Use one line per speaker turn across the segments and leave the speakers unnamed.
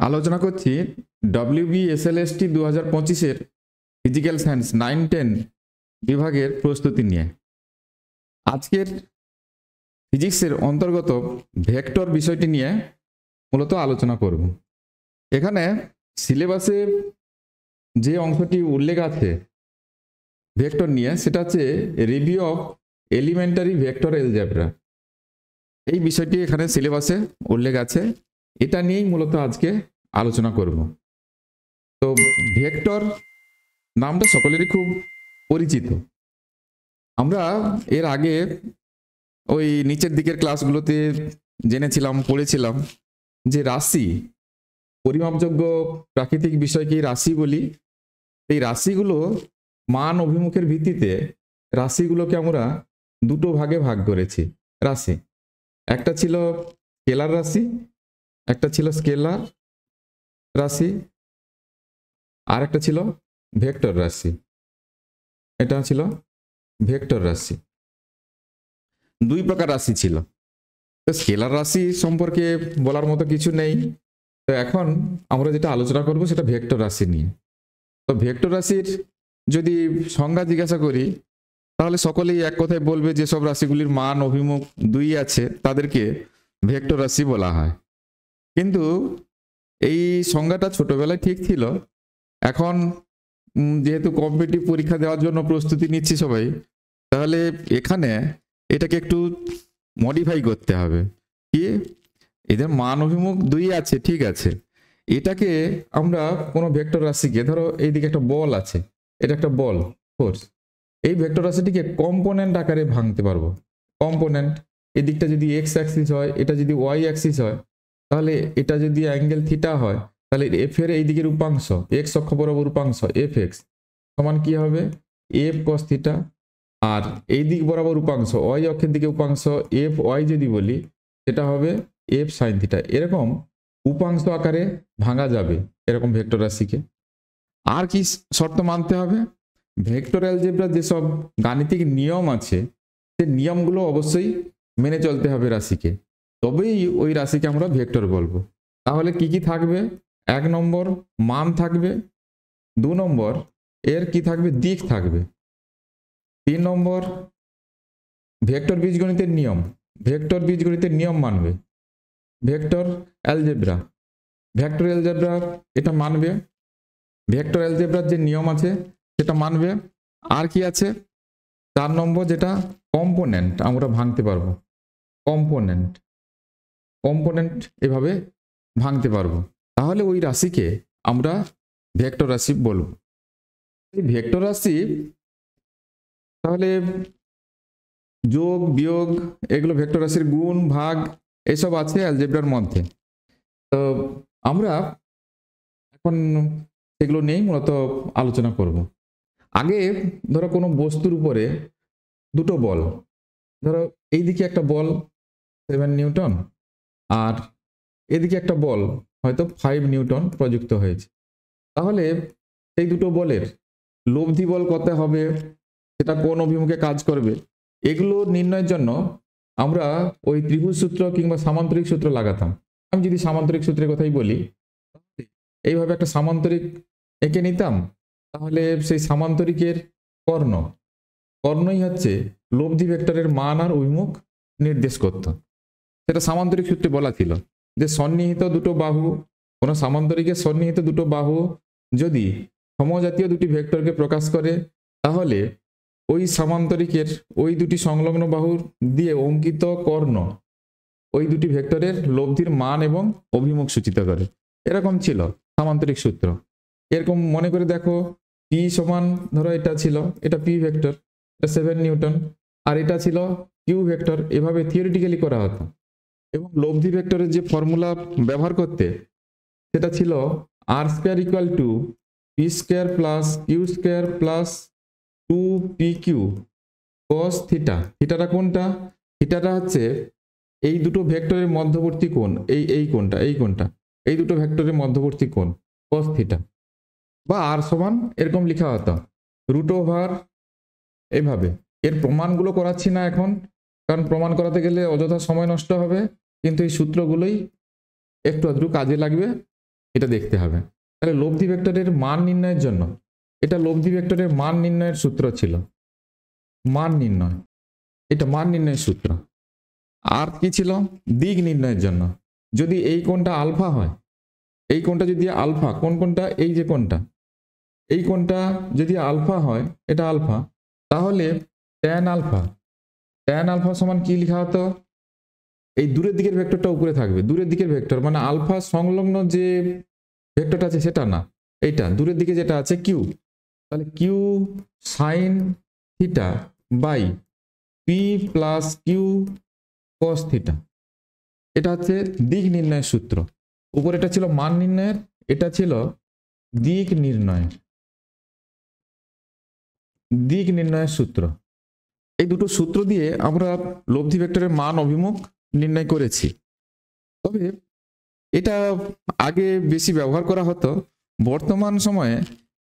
আলোচনা করছি WBSLST 2025-এর physical science 9-10 বিভাগের প্রস্তুতি নিয়ে। আজকের ফিজিক্সের অন্তর্গত ভেক্টর বিষয়টি নিয়ে মূলত আলোচনা করব। এখানে সিলেবাসে যে অংশটি উল্লেখ আছে ভেক্টর নিয়ে, সেটা হচ্ছে review of elementary vector algebra. এই বিষয়টি এখানে সিলেবাসে উল্লেখ আছে, এটা নিয়েই মূলত আজকে আলোচনা করব। তো ভেক্টর নামটা সকলেরই খুব পরিচিত। আমরা এর আগে ওই নিচের দিকের ক্লাসগুলোতে জেনেছিলাম, পড়েছিলাম যে রাশি, পরিমাপযোগ্য প্রাকৃতিক বিষয়কে রাশি বলি। এই রাশিগুলো মান অভিমুখের ভিত্তিতে রাশিগুলোকে আমরা দুটো ভাগে ভাগ করেছি। রাশি একটা ছিল স্কেলার রাশি, একটা ছিল স্কেলার রাশি, আর একটা ছিল ভেক্টর রাশি। এটা ছিল ভেক্টর রাশি। দুই প্রকার রাশি ছিল। তো স্কেলার রাশি সম্পর্কে বলার মতো কিছু নেই। তো এখন আমরা যেটা আলোচনা করব সেটা ভেক্টর রাশি নিয়ে। তো ভেক্টর রাশির যদি সংজ্ঞা জিজ্ঞাসা করি, তাহলে সকলেই এক কথায় বলবে যে সব রাশিগুলির মান অভিমুখ দুই আছে, তাদেরকে ভেক্টর রাশি বলা হয়। কিন্তু এই সংজ্ঞাটা ছোটবেলায় ঠিক ছিল। এখন যেহেতু কম্পিটিটিভ পরীক্ষা দেওয়ার জন্য প্রস্তুতি নিচ্ছি সবাই, তাহলে এখানে এটাকে একটু মডিফাই করতে হবে। কি, এদের মান অভিমুখ দুই আছে, ঠিক আছে, এটাকে আমরা কোনো ভেক্টর রাশিকে, ধরো এইদিকে একটা বল আছে, এটা একটা বল ফোর্স, এই ভেক্টর রাশিটিকে কম্পোনেন্ট আকারে ভাঙতে পারবো। কম্পোনেন্ট, এদিকটা যদি এক্স অ্যাক্সিস হয়, এটা যদি ওয়াই অ্যাক্সিস হয়, তাহলে এটা যদি অ্যাঙ্গেল থিটা হয়, তাহলে এফ এর এই দিকের উপাংশ, এক্স অক্ষ বরাবর উপাংশ এফ এক্স সমান কি হবে, এফ কস থিটা। আর এই দিক বরাবর উপাংশ, ওয়াই অক্ষের দিকে উপাংশ এফ ওয়াই যদি বলি, সেটা হবে এফ সাইন থিটা। এরকম উপাংশ আকারে ভাঙা যাবে এরকম ভেক্টর রাশিকে। আর কি শর্ত মানতে হবে, ভেক্টর অ্যালজেব্রার যেসব গাণিতিক নিয়ম আছে, সেই নিয়মগুলো অবশ্যই মেনে চলতে হবে রাশিকে, তবেই ওই রাশিকে আমরা ভেক্টর বলবো। তাহলে কি কি থাকবে, 1 নম্বর মান থাকবে, 2 নম্বর এর কি থাকবে, দিক থাকবে, 3 নম্বর ভেক্টর বীজগণিতের নিয়ম, ভেক্টর বীজগণিতের নিয়ম মানবে। ভেক্টর অ্যালজেব্রা, ভেক্টর অ্যালজেব্রা এটা মানবে, ভেক্টর অ্যালজেব্রার যে নিয়ম আছে সেটা মানবে। আর কি আছে, 4 নম্বর যেটা কম্পোনেন্ট আমরা ভাঙতে পারবো। কম্পোনেন্ট, কম্পোনেন্ট এভাবে ভাঙতে পারবো, তাহলে ওই রাশিকে আমরা ভেক্টর রাশি বলবো। এই ভেক্টর রাশি তাহলে যোগ বিয়োগ এগুলো ভেক্টর রাশির গুণ ভাগ এসব আছে অ্যালজেব্রার মধ্যে। তো আমরা এখন সেগুলো নিয়েই মূলত আলোচনা করব। আগে ধরো কোনো বস্তুর উপরে দুটো বল, ধরো এইদিকে একটা বল 7 নিউটন, আর এদিকে একটা বল হয়তো 5 নিউটন প্রযুক্ত হয়েছে। তাহলে এই দুটো বলের লব্ধি বল কত হবে, সেটা কোন অভিমুখে কাজ করবে, এগুলো নির্ণয়ের জন্য আমরা ওই ত্রিভুজ সূত্র কিংবা সামান্তরিক সূত্র লাগাতাম। আমি যদি সামান্তরিক সূত্রের কথাই বলি, এইভাবে একটা সামান্তরিক এঁকে নিতাম, তাহলে সেই সামান্তরিকের কর্ণ, কর্ণই হচ্ছে লব্ধি ভেক্টরের মান আর অভিমুখ নির্দেশ করত। সেটা সামান্তরিক সূত্রে বলা ছিল যে সন্নিহিত দুটো বাহু, কোনো সামান্তরিকের সন্নিহিত দুটো বাহু যদি সমজাতীয় দুটি ভেক্টরকে প্রকাশ করে, তাহলে ওই সামান্তরিকের ওই দুটি সংলগ্ন বাহুর দিয়ে অঙ্কিত কর্ণ ওই দুটি ভেক্টরের লব্ধির মান এবং অভিমুখ সূচিত করে। এরকম ছিল সামান্তরিক সূত্র। এরকম মনে করে দেখো, পি সমান, ধরো এটা ছিল, এটা পি ভেক্টর, এটা 7 নিউটন, আর এটা ছিল কিউ ভেক্টর। এভাবে থিওরিটিক্যালি করা হতো। এবং লব্ধি ভেক্টরের যে ফর্মুলা ব্যবহার করতে, সেটা ছিল R square equal to P square plus Q square plus 2pq cos theta. থিটাটা কোনটা, থিটাটা হচ্ছে এই দুটো ভেক্টরের মধ্যবর্তী কোণ, এই কোণটা, এই কোণটা, এই দুটো ভেক্টরের মধ্যবর্তী কোণ cos থিটা। বা আর সমান এরকম লেখা হতো রুট ওভার, এইভাবে। এর প্রমাণগুলো করাচ্ছি না এখন, কারণ প্রমাণ করাতে গেলে অযথা সময় নষ্ট হবে, কিন্তু এই সূত্রগুলোই একটু আধটু কাজে লাগবে এটা দেখতে হবে। তাহলে লব্ধি ভেক্টরের মান নির্ণয়ের জন্য এটা লব্ধি ভেক্টরের মান নির্ণয়ের সূত্র ছিল, মান নির্ণয়, এটা মান নির্ণয়ের সূত্র। আর কি ছিল? দিক নির্ণয়ের জন্য যদি এই কোণটা আলফা হয়, এই কোণটা যদি আলফা, কোন কোণটা? এই যে কোণটা, এই কোণটা যদি আলফা হয়, এটা আলফা, তাহলে ট্যান আলফা, ট্যান আলফা সমান কি লেখা হতো? এই দূরের দিকের ভেক্টরটা উপরে থাকবে, দূরের দিকের ভেক্টর মানে আলফা সংলগ্ন যে ভেক্টরটা আছে সেটা না, এইটা দূরের দিকে যেটা আছে কিউ, তাহলে Q sine theta by P plus Q cos theta. এটা হচ্ছে দিক নির্ণয়ের সূত্র। উপরে এটা ছিল মান নির্ণয়ের, এটা ছিল দিক নির্ণয়ের, দিক নির্ণয়ের সূত্র। এই দুটো সূত্র দিয়ে আমরা লব্ধি ভেক্টরের মান অভিমুখ নির্ণয় করেছি। তবে এটা আগে বেশি ব্যবহার করা হতো, বর্তমান সময়ে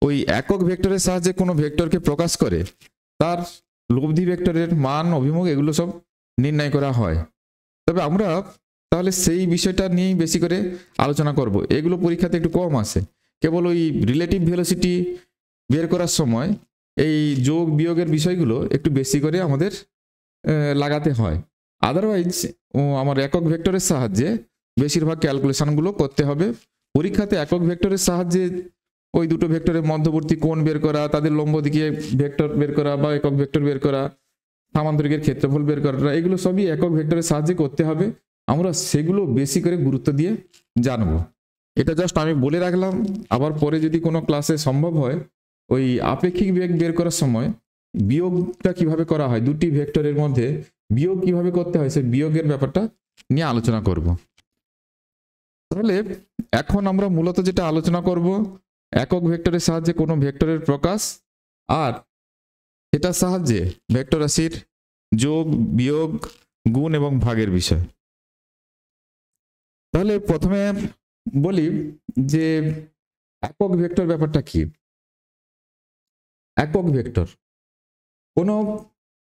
ওই একক ভেক্টরের সাহায্যে কোনো ভেক্টরকে প্রকাশ করে তার লব্ধি ভেক্টরের মান অভিমুখ এগুলো সব নির্ণয় করা হয়। তবে আমরা তাহলে সেই বিষয়টা নিয়েই বেশি করে আলোচনা করব। এগুলো পরীক্ষাতে একটু কম আসে, কেবল ওই রিলেটিভ ভেলোসিটি বের করার সময় এই যোগ বিয়োগের বিষয়গুলো একটু বেশি করে আমাদের লাগাতে হয়। আদারওয়াইজ আমার একক ভেক্টরের সাহায্যে বেশিরভাগ ক্যালকুলেশনগুলো করতে হবে। পরীক্ষাতে একক ভেক্টরের সাহায্যে ওই দুটো ভেক্টরের মধ্যবর্তী কোণ বের করা, তাদের লম্ব দিকে ভেক্টর বের করা বা একক ভেক্টর বের করা, সামান্তরিকের ক্ষেত্রফল বের করা, এগুলো সবই একক ভেক্টরের সাহায্যে করতে হবে। আমরা সেগুলো বেশি করে গুরুত্ব দিয়ে জানবো। এটা জাস্ট আমি বলে রাখলাম, আবার পরে যদি কোনো ক্লাসে সম্ভব হয় ওই আপেক্ষিক বেগ বের করার সময় বিয়োগটা কিভাবে করা হয়, দুটি ভেক্টরের মধ্যে বিয়োগ কিভাবে করতে হয়, সেই বিয়োগের ব্যাপারটা নিয়ে আলোচনা করব। তাহলে এখন আমরা মূলত যেটা আলোচনা করব একক ভেক্টরের সাহায্যে কোনো ভেক্টরের প্রকাশ আর এটার সাহায্যে ভেক্টর রাশির যোগ বিয়োগ গুণ এবং ভাগের বিষয়। তাহলে প্রথমে বলি যে একক ভেক্টর ব্যাপারটা কি। একক ভেক্টর কোনো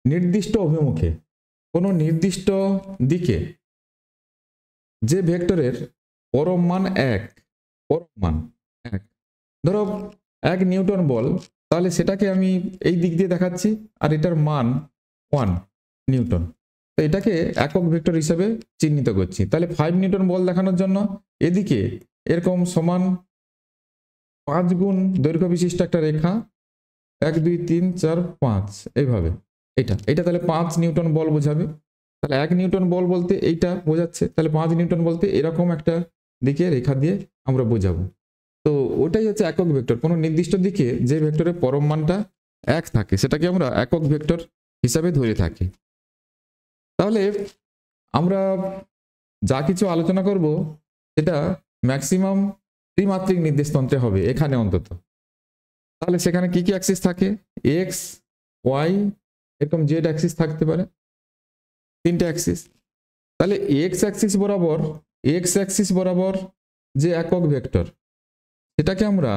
নির্দিষ্ট অভিমুখে, কোনো নির্দিষ্ট দিকে যে ভেক্টরের পরম মান এক, পরম মান এক, ধরো 1 নিউটন বল, তাহলে সেটাকে আমি এই দিক দিয়ে দেখাচ্ছি আর এটার মান 1 নিউটন, তো এটাকে একক ভেক্টর হিসেবে চিহ্নিত করছি। তাহলে 5 নিউটন বল দেখানোর জন্য এদিকে এরকম সমান 5 গুণ দৈর্ঘ্য বিশিষ্ট একটা রেখা, 1 2 3 4 5 এইভাবে, এটা তাহলে 5 নিউটন বল বোঝাবে। তাহলে 1 নিউটন বল বলতে এইটা বোঝাচ্ছে, তাহলে 5 নিউটন বলতে এরকম একটা দিকে রেখা দিয়ে আমরা বোঝাবো। তো ওটাই হচ্ছে একক ভেক্টর, কোনো নির্দিষ্ট দিকে যে ভেক্টরের পরম মানটা 1 থাকে সেটাকে আমরা একক ভেক্টর হিসাবে ধরে থাকি। তাহলে আমরা যা কিছু আলোচনা করব সেটা ম্যাক্সিমাম ত্রিমাত্রিক নির্দেশতন্ত্রে হবে এখানে অন্তত। তাহলে সেখানে কি কি অ্যাক্সিস থাকে? এক্স, ওয়াই, এরকম জেড অ্যাক্সিস থাকতে পারে, 3টে অ্যাক্সিস। তাহলে এক্স অ্যাক্সিস বরাবর যে একক ভেক্টর সেটাকে আমরা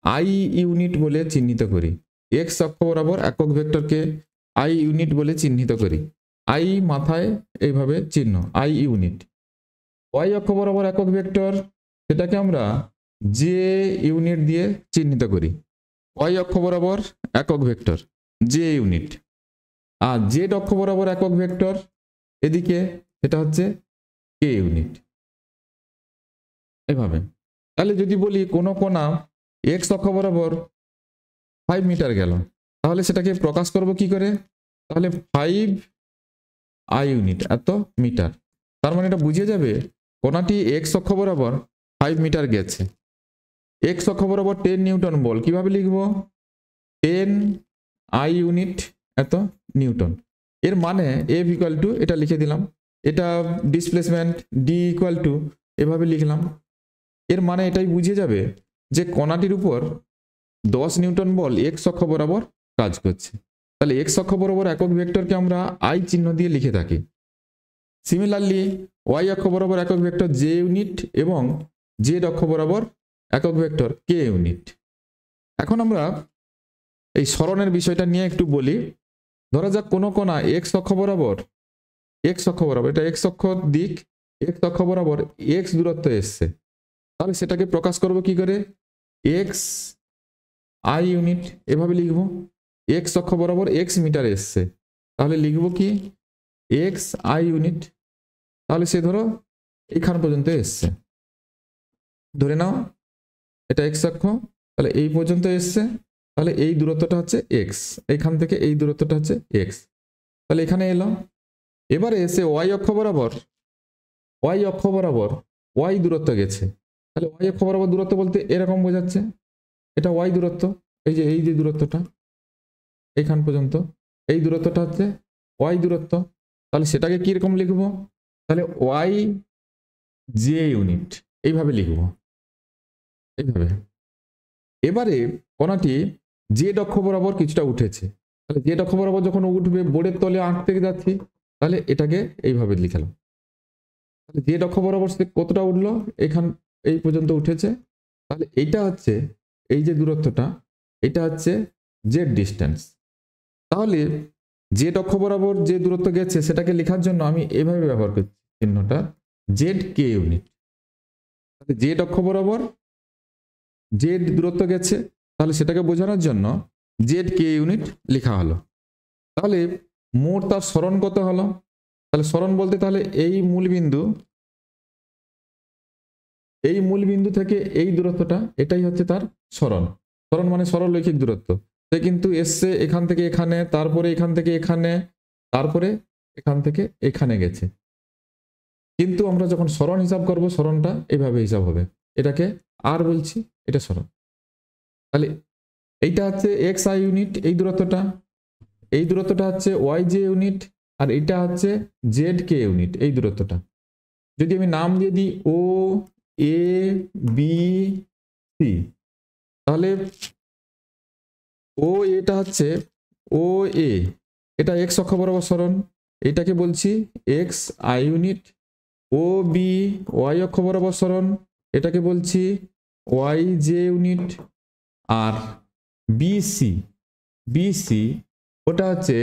আই ইউনিট বলে চিহ্নিত করি। এক্স অক্ষ বরাবর একক ভেক্টরকে আই ইউনিট বলে চিহ্নিত করি, আই মাথায় এইভাবে চিহ্ন, আই ইউনিট। ওয়াই অক্ষ বরাবর একক ভেক্টর সেটাকে আমরা জে ইউনিট দিয়ে চিহ্নিত করি, ওয়াই অক্ষ বরাবর একক ভেক্টর জে ইউনিট। আর জেড অক্ষ বরাবর একক ভেক্টর এদিকে এটা হচ্ছে কে ইউনিট, এভাবে। তাহলে যদি বলি কোনো কোণা এক্স অক্ষ বরাবর 5 মিটার গেল, তাহলে সেটাকে প্রকাশ করব কি করে? তাহলে 5 আই ইউনিট এত মিটার। তার মানে এটা বুঝে যাবে কোণাটি এক্স অক্ষ বরাবর 5 মিটার গেছে। এক্স অক্ষ বরাবর 10 নিউটন বল, কিভাবে লিখব? 10 আই ইউনিট এত নিউটন। এর মানে এফ ইকুয়াল টু, এটা লিখে দিলাম, এটা ডিসপ্লেসমেন্ট ডি ইকুয়াল টু, এভাবে লিখলাম। এর মানে এটাই বুঝে যাবে যে কণাটির উপর 10 নিউটন বল এক্স অক্ষ বরাবর কাজ করছে। তাহলে এক্স অক্ষ বরাবর একক ভেক্টরকে আমরা আই চিহ্ন দিয়ে লিখে থাকি। সিমিলারলি ওয়াই অক্ষ বরাবর একক ভেক্টর জে ইউনিট এবং জেড অক্ষ বরাবর একক ভেক্টর কে ইউনিট। এখন আমরা এই সরণের বিষয়টা নিয়ে একটু বলি। ধরা যাক কোনো কোণা এক্স অক্ষ বরাবর, এটা এক্স অক্ষ দিক, এক্স অক্ষ বরাবর এক্স দূরত্ব এসছে, তাহলে সেটাকে প্রকাশ করব কি করে, এক্স আই ইউনিট এভাবে লিখব। এক্স অক্ষ বরাবর এক্স মিটার এসছে, তাহলে লিখব কি এক্স আই ইউনিট। তাহলে সে ধরো এইখান পর্যন্ত এসছে, ধরে নাও এটা এক্স অক্ষ, তাহলে এই পর্যন্ত এসছে, তাহলে এই দূরত্বটা হচ্ছে এক্স, এইখান থেকে এই দূরত্বটা হচ্ছে এক্স, তাহলে এখানে এলো। এবারে এসে ওয়াই অক্ষ বরাবর ওয়াই দূরত্ব গেছে, তাহলে ওয়াই অক্ষ বরাবর দূরত্ব বলতে এরকম বোঝাচ্ছে, এটা ওয়াই দূরত্ব, এই যে দূরত্বটা এইখান পর্যন্ত, এই দূরত্বটা হচ্ছে ওয়াই দূরত্ব। তাহলে সেটাকে কিরকম লিখব, তাহলে ওয়াই জে ইউনিট এইভাবে লিখব, এইভাবে। এবারে কোণাটি জেড অক্ষ বরাবর কিছুটা উঠেছে, তাহলে জেড অক্ষ বরাবর যখন উঠবে বোর্ডের তলে আঁকতে যাচ্ছি, তাহলে এটাকে এইভাবে লিখলাম। তাহলে জেড অক্ষ বরাবর সে কতটা উঠলো, এখান এই পর্যন্ত উঠেছে, তাহলে এইটা হচ্ছে এই যে দূরত্বটা, এটা হচ্ছে জেড ডিস্টেন্স। তাহলে জেড অক্ষ বরাবর যে দূরত্ব গেছে সেটাকে লেখার জন্য আমি এভাবে ব্যবহার করছি চিহ্নটা, জেড কে ইউনিট। তাহলে জেড অক্ষ বরাবর জেড দূরত্ব গেছে, তাহলে সেটাকে বোঝানোর জন্য জেড কে ইউনিট লেখা হলো। তাহলে মোট তার সরণ কত হলো, তাহলে সরণ বলতে তাহলে এই মূল বিন্দু থেকে এই দূরত্বটা, এটাই হচ্ছে তার সরণ। সরণ মানে সরলরৈখিক দূরত্ব। সে কিন্তু এসছে এখান থেকে এখানে, তারপরে এখান থেকে এখানে, তারপরে এখান থেকে এখানে গেছে। কিন্তু আমরা যখন সরণ হিসাব করব, সরণটা এভাবে হিসাব হবে, এটাকে আর বলছি, এটা সরণ। তাহলে এইটা হচ্ছে এক্স আই ইউনিট, এই দূরত্বটা হচ্ছে ওয়াই জে ইউনিট, আর এটা হচ্ছে জেড কে ইউনিট, এই দূরত্বটা। যদি আমি নাম দিয়ে দিই ও এ বি সি, তাহলে ও এটা হচ্ছে ও এ, এটা এক্স অক্ষ বরাবর সরণ, এটাকে বলছি x I unit. O B Y অক্ষ বরাবর সরণ, এটাকে বলছি ওয়াই জে ইউনিট। আর বিসি ওটা হচ্ছে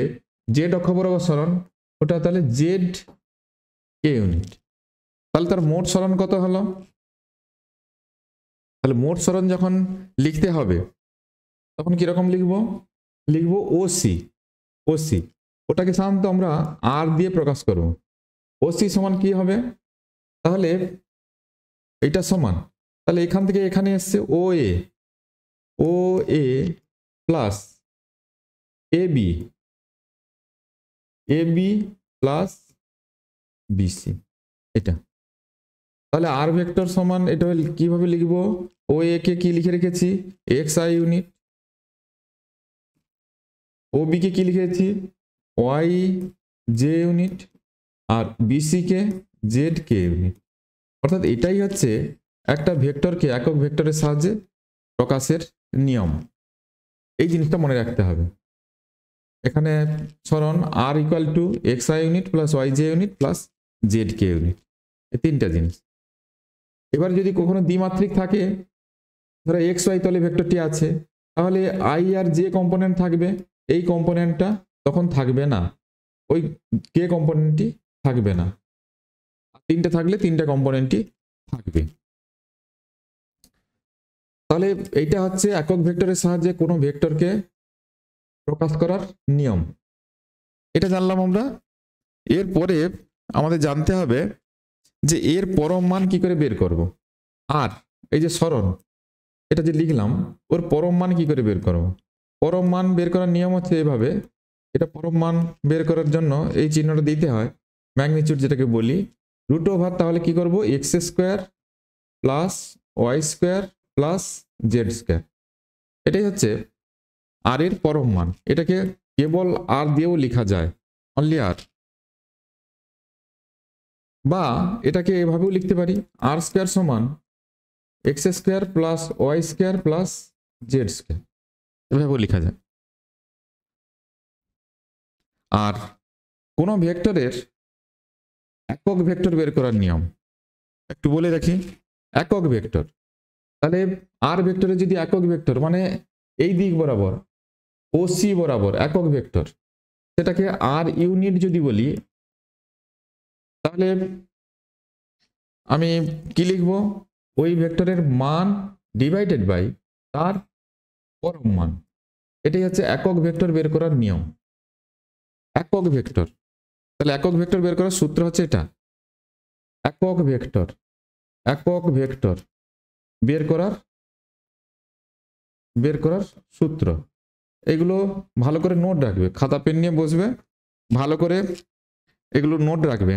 জেড অক্ষ বরাবর সরণ, ওটা তাহলে জেড কে ইউনিট। তাহলে তার মোট সরণ কত হলো, তাহলে মোট সরণ যখন লিখতে হবে তখন কিরকম লিখবো ওসি। ওটাকে সাধারণত আমরা আর দিয়ে প্রকাশ করব। ওসি সমান কি হবে, তাহলে এটা সমান, তাহলে এখান থেকে এখানে এসছে ও এ plus A B plus BC, এটা। তাহলে আর ভেক্টর সমান এটা কিভাবে লিখবো, ও এ কে কি লিখে রেখেছি X I unit, O B কে কি লিখেছি ওয়াই জে ইউনিট, আর বিসি কে জেড কে ইউনিট। অর্থাৎ এটাই হচ্ছে একটা ভেক্টরকে একক ভেক্টরের সাহায্যে প্রকাশের নিয়ম। এই জিনিসটা মনে রাখতে হবে। এখানে সরণ R equal to X I unit plus Y J unit plus Z K unit, এই তিনটা জিনিস। এবার যদি কখনো দ্বিমাত্রিক থাকে, ধরো এক্স ওয়াই তলে ভেক্টরটি আছে, তাহলে আই আর জে কম্পোনেন্ট থাকবে, এই কম্পোনেন্টটা তখন থাকবে না, ওই কে কম্পোনেন্টটি থাকবে না। তিনটে থাকলে তিনটা কম্পোনেন্টই থাকবে। তাহলে এইটা হচ্ছে একক ভেক্টরের সাহায্যে কোনো ভেক্টরকে প্রকাশ করার নিয়ম। এটা জানলাম আমরা। এরপরে আমাদের জানতে হবে যে এর পরম মান কি করে বের করব। আর এই যে সরণ, এটা যে লিখলাম, ওর পরম মান কি করে বের করব। পরম মান বের করার নিয়ম হচ্ছে এভাবে। এটা পরম মান বের করার জন্য এই চিহ্নটা দিতে হয়, ম্যাগনিটিউড যেটাকে বলি, রুট ওভার। তাহলে কি করব, x square plus Y square plus Z square, এটাই হচ্ছে আর এর পরম মান। এটাকে কেবল আর দিয়েও লেখা যায়, অনলি আর, বা এটাকে এভাবেও লিখতে পারি, আর স্কোয়ার সমান x square plus Y square plus Z square, এভাবেও লেখা যায়। আর কোনো ভেক্টরের একক ভেক্টর বের করার নিয়ম একটু বলে রাখি। একক ভেক্টর, তাহলে আর ভেক্টরের যদি একক ভেক্টর মানে এই দিক বরাবর ও সি বরাবর একক ভেক্টর, সেটাকে আর ইউনিট যদি বলি, তাহলে আমি কি লিখবো, ওই ভেক্টরের মান ডিভাইডেড বাই তার পরম মান। এটাই হচ্ছে একক ভেক্টর বের করার নিয়ম। একক ভেক্টর, তাহলে একক ভেক্টর বের করার সূত্র হচ্ছে এটা। একক ভেক্টর বের করার সূত্র। এগুলো ভালো করে নোট রাখবে, খাতা পেন নিয়ে বসবে, ভালো করে এগুলো নোট রাখবে।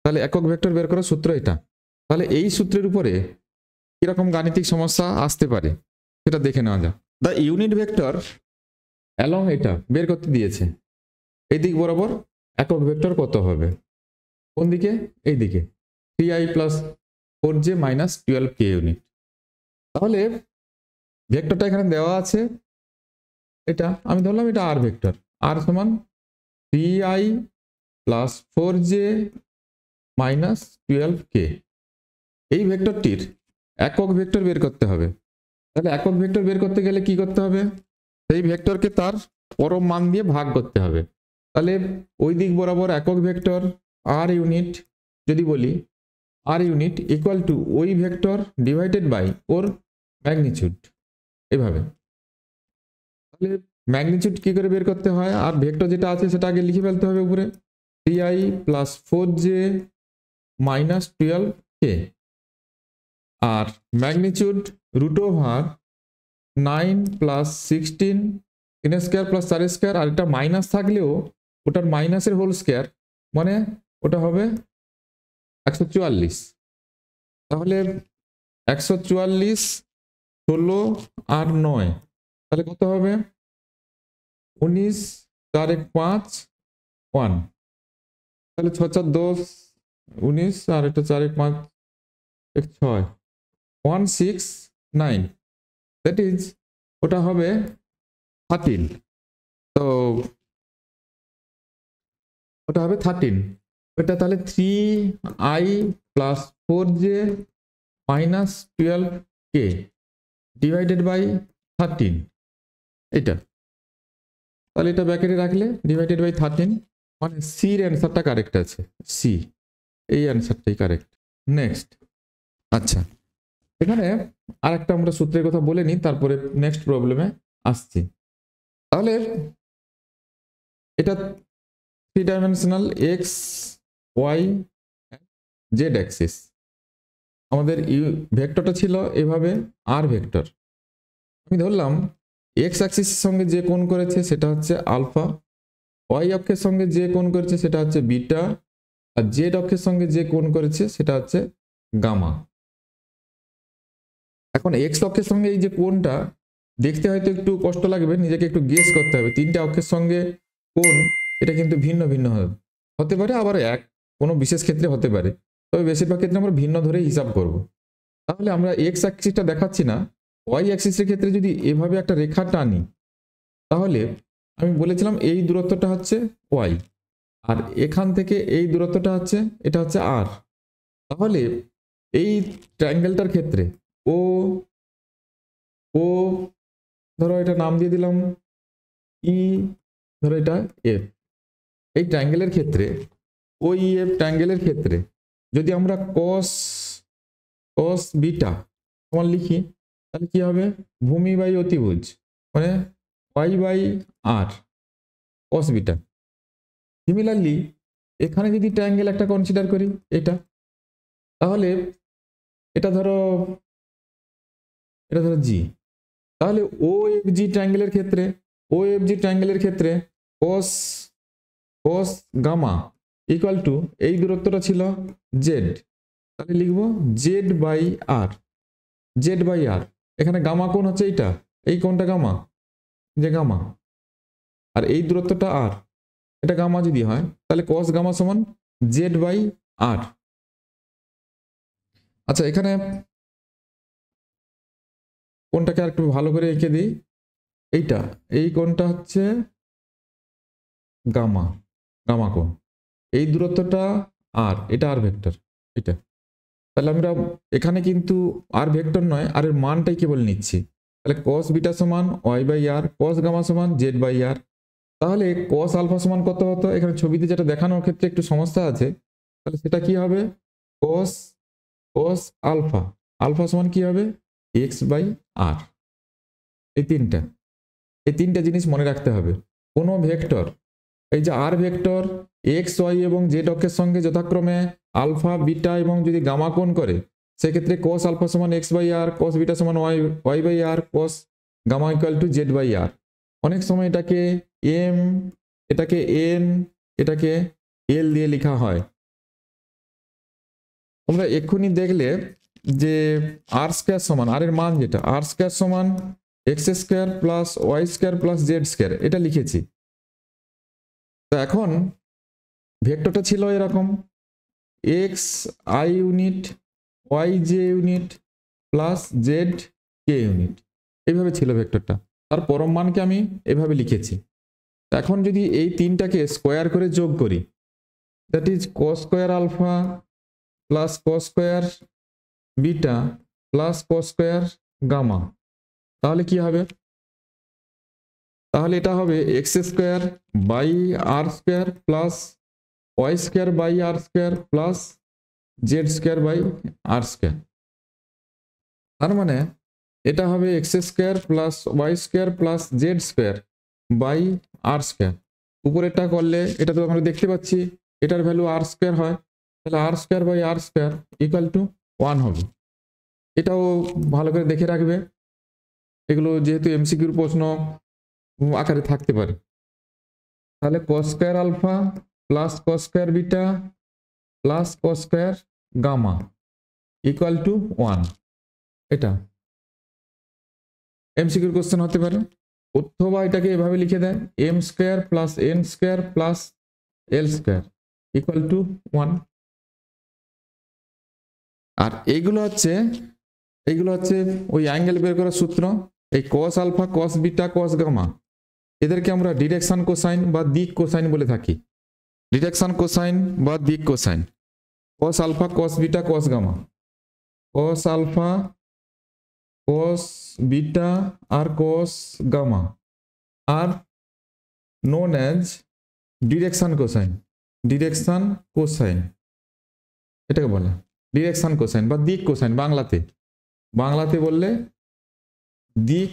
তাহলে একক ভেক্টর বের করার সূত্র এটা। তাহলে এই সূত্রের উপরে কিরকম গাণিতিক সমস্যা আসতে পারে সেটা দেখে নেওয়া যাক। দ্য ইউনিট ভেক্টর অ্যালং এটা বের করতে দিয়েছে, এই দিক বরাবর একক ভেক্টর কত হবে? কোন দিকে? এই দিকে 3i plus 4j minus 12k unit. তাহলে ভেক্টরটা এখানে দেওয়া আছে, এটা আমি ধরলাম এটা আর ভেক্টর, আর সমান 3i plus 4j minus 12k। এই ভেক্টরটির একক ভেক্টর বের করতে হবে। তাহলে একক ভেক্টর বের করতে গেলে কি করতে হবে? সেই ভেক্টরকে তার পরম মান দিয়ে ভাগ করতে হবে। তাহলে ওই দিক বরাবর একক ভেক্টর আর ইউনিট যদি বলি, আর ইউনিট ইকুয়াল টু ওই ভেক্টর ডিভাইডেড বাই ওর ম্যাগনিটিউড, এইভাবে। তাহলে ম্যাগনিটিউড কি করে বের করতে হয়? আর ভেক্টর যেটা আছে সেটা আগে লিখে ফেলতে হবে উপরে, 3i plus 4j minus 12k, আর magnitude root over 9 plus 16 3 square plus 4 square, আর এটা মাইনাস থাকলেও ওটার মাইনাসের হোল স্কোয়ার, মানে ওটা হবে 144। তাহলে 144 16 আর 9, তাহলে কত হবে? 19 4 1 5 1, তাহলে 6 4 10 19 আর এটা 4 1 5 1 6 169, দ্যাট ইজ ওটা হবে 13। তো ওটা হবে 13। এটা তাহলে 3i plus 4j minus 12k divided by 13, এটা। তাহলে এটা ব্র্যাকেটে রাখলে ডিভাইডেড বাই 13, মানে সির অ্যান্সারটা কারেক্ট আছে, সি, এই অ্যান্সারটাই কারেক্ট। নেক্সট, আচ্ছা এখানে আরেকটা আমরা সূত্রের কথা বলে নিই, তারপরে নেক্সট প্রবলেমে আসছি। তাহলে এটা 3 dimensional x y z axis. আমাদের ভেক্টরটা ছিল এভাবে আর ভেক্টর। আমি ধরলাম এক্স অ্যাক্সিসের সঙ্গে যে কোণ করেছে সেটা হচ্ছে আলফা, ওয়াই অক্ষের সঙ্গে যে কোণ করেছে সেটা হচ্ছে বিটা, আর জেড অক্ষের সঙ্গে যে কোণ করেছে সেটা হচ্ছে গামা। এখন এক্স অক্ষের সঙ্গে এই যে কোণটা দেখতে হয়তো একটু কষ্ট লাগবে, নিজেকে একটু গেস করতে হবে। 3টে অক্ষের সঙ্গে কোণ, এটা কিন্তু ভিন্ন ভিন্ন হতে পারে, আবার এক কোনো বিশেষ ক্ষেত্রে হতে পারে, তবে বেশিরভাগ ক্ষেত্রে আমরা ভিন্ন ধরেই হিসাব করব। তাহলে আমরা এক্স অ্যাক্সিসটা দেখাচ্ছি না, ওয়াই অ্যাক্সিসের ক্ষেত্রে যদি এভাবে একটা রেখা টানি, তাহলে আমি বলেছিলাম এই দূরত্বটা হচ্ছে ওয়াই, আর এখান থেকে এই দূরত্বটা হচ্ছে, এটা হচ্ছে আর। তাহলে এই ট্রায়াঙ্গেলটার ক্ষেত্রে ও ও ধরো এটা নাম দিয়ে দিলাম ই, ধরো এটা এফ। এই ট্রায়াঙ্গেলের ক্ষেত্রে ও ই এফ ট্রায়াঙ্গেলের ক্ষেত্রে যদি আমরা কস বিটা সমান লিখি, তাহলে কি হবে? ভূমি বাই অতিভুজ, মানে y by R cos beta. Similarly এখানে যদি ট্রায়াঙ্গেল একটা কনসিডার করি এটা, তাহলে এটা ধরো জি, তাহলে ও এফ জি ট্রায়াঙ্গেলের ক্ষেত্রে cos গামা ইকুয়াল টু এই দূরত্বটা ছিল জেড, তাহলে লিখবো জেড বাই আর। এখানে গামা কোণ হচ্ছে এইটা, এই কোণটা গামা, যে গামা, আর এই দূরত্বটা আর, এটা গামা যদি হয় তাহলে cos গামা সমান জেড বাই আর। আচ্ছা এখানে কোণটাকে আর একটু ভালো করে এঁকে দিই, এই কোণটা হচ্ছে গামা কোণ, এই দূরত্বটা আর, এটা আর ভেক্টর, এটা। তাহলে আমরা এখানে কিন্তু আর ভেক্টর নয়, আর এর মানটাই কেবল নিচ্ছি। তাহলে cos বিটা সমান y by R, cos gamma সমান জেড বাই আর। তাহলে cos আলফা সমান কত হতো? এখানে ছবিতে যেটা দেখানোর ক্ষেত্রে একটু সমস্যা আছে, তাহলে সেটা কি হবে? cos আলফা আলফা সমান কি হবে x/r। এই তিনটা জিনিস মনে রাখতে হবে। কোনো ভেক্টর, এই যে আর ভেক্টর এক্স ওয়াই এবং জেড অক্ষের সঙ্গে যথাক্রমে আলফা বিটা এবং যদি গামা কোণ করে, সেক্ষেত্রে cos আলফা সমান x/r, cos বিটা সমান y/r, cos gamma equal two z/r। অনেক সময় এটাকে m, এটাকে n, এটাকে l দিয়ে লেখা হয়। তোমরা এক্ষুনি দেখলে যে আর স্কয়ার সমান, আর এর মান যেটা আর স্কয়ার সমান x square plus y square plus z square, এটা লিখেছি। তো এখন ভেক্টরটা ছিল এরকম x I unit y J unit plus Z K unit, এইভাবে ছিল ভেক্টরটা। তার পরম মানকে আমি এভাবে লিখেছি। এখন যদি এই তিনটাকে স্কোয়ার করে যোগ করি, that is cos square alpha plus cos square beta plus cos square gamma, তাহলে কি হবে? তাহলে এটা হবে x square by R square plus Y square by R square plus Z square by R square. তার মানে এটা হবে x square plus Y square plus Z square by R square. উপরেরটা করলে এটা তো আমরা দেখতে পাচ্ছি এটার ভ্যালু আর স্কোয়ার হয়, তাহলে R square by R square equal to 1 হবে। এটাও ভালো করে দেখে রাখবে, এগুলো যেহেতু এমসিকিউর প্রশ্ন আকারে থাকতে পারে। তাহলে cos square alpha plus cos square beta plus cos square gamma equal to 1, এটা এমসিকিউর কোশ্চেন হতে পারে। অথবা এটাকে এভাবে লিখে দেয় M square plus N square plus L square equal to 1। আর এইগুলো হচ্ছে ওই অ্যাঙ্গেল বের করার সূত্র। এই cos alpha cos beta cos gamma, এদেরকে আমরা ডিরেকশন কোসাইন বা দিক কোসাইন বলে থাকি। ডিরেকশন কোসাইন বা দিক cosine, cos alpha cos beta cos gamma, cos alpha cos beta আর cos gamma are known as direction cosine. Direction cosine এটাকে বলে ডিরেকশন কোসাইন বা দিক কোসাইন। বাংলাতে বললে দিক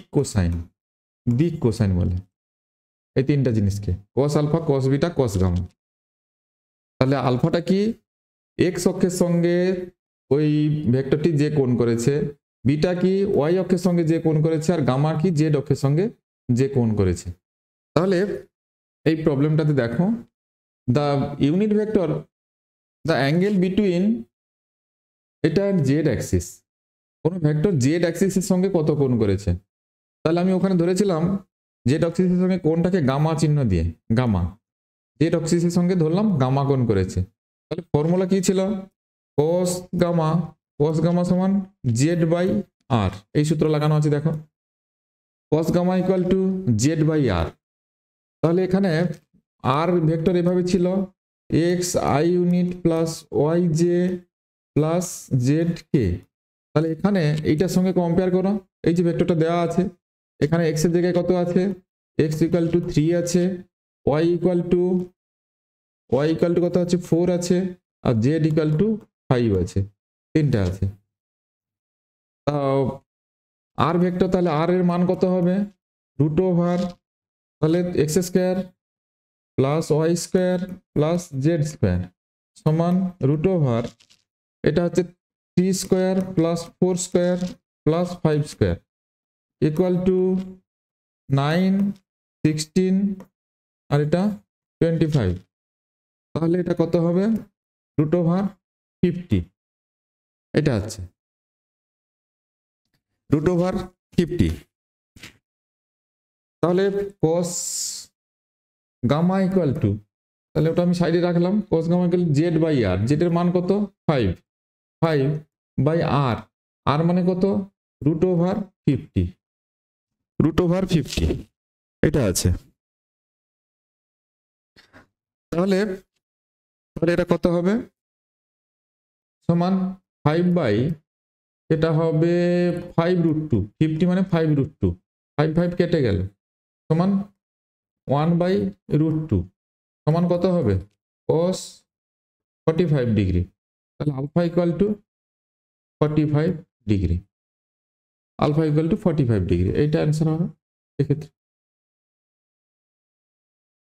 কোসাইন বলে এই তিনটা জিনিসকে, cos alpha cos beta cos gamma. তাহলে আলফাটা কি এক্স অক্ষের সঙ্গে ওই ভেক্টরটি যে কোণ করেছে, বিটা কি ওয়াই অক্ষের সঙ্গে যে কোণ করেছে, আর গামা কি জেড অক্ষের সঙ্গে যে কোণ করেছে। তাহলে এই প্রবলেমটাতে দেখো the unit vector the angle between এটা জেড অ্যাক্সিস, কোনো ভেক্টর জেড অ্যাক্সিসের সঙ্গে কত কোণ করেছে। তাহলে আমি ওখানে ধরেছিলাম জেড অ্যাক্সিসের সঙ্গে কোণটাকে গামা চিহ্ন দিয়ে, গামা জেড অ্যাক্সিসের সঙ্গে ধরলাম গামা কোণ করেছে। তাহলে ফর্মুলা কি ছিল? cos গামা সমান জেড বাই আর, এই সূত্র লাগানো আছে দেখো, cos gamma equal to Z by R. তাহলে এখানে আর ভেক্টর এভাবে ছিল X I unit plus Y J plus Z K. তাহলে এখানে এইটার সঙ্গে কম্পেয়ার করো, এই যে ভেক্টরটা দেওয়া আছে এখানে এক্স এর জায়গায় কত আছে, এক্স ইকুয়াল টু 3 আছে, ওয়াই ইকুয়াল টু কত আছে 4 আছে, আর জেড ইকুয়াল টু 5 আছে, তিনটা আছে। আর ভেক্টর তাহলে আর এর মান কত হবে রুট ওভার, তাহলে x square plus Y square plus Z square সমান রুট ওভার, এটা হচ্ছে 3 square plus 4 square plus 5 square equal to 9, 16 আর এটা 25। তাহলে এটা কত হবে রুট ওভার 50, এটা আছে রুট ওভার 50। তাহলে cos গামা ইকুয়াল টু, তাহলে ওটা আমি সাইডে রাখলাম, cos gamma equal to by by, Z এর মান কত 5 বাই আর, আর মানে কত রুট ওভার 50, এটা আছে। তাহলে এটা কত হবে সমান 5 বাই, এটা হবে 5 রুট 2, 50 মানে 5 রুট 2, 5 কেটে গেল সমান 1 বাই রুট 2 সমান কত হবে cos 45 ডিগ্রি। তাহলে alpha equal to 45 degree, alpha equal to 45 degree, এইটা অ্যান্সার হবে এক্ষেত্রে।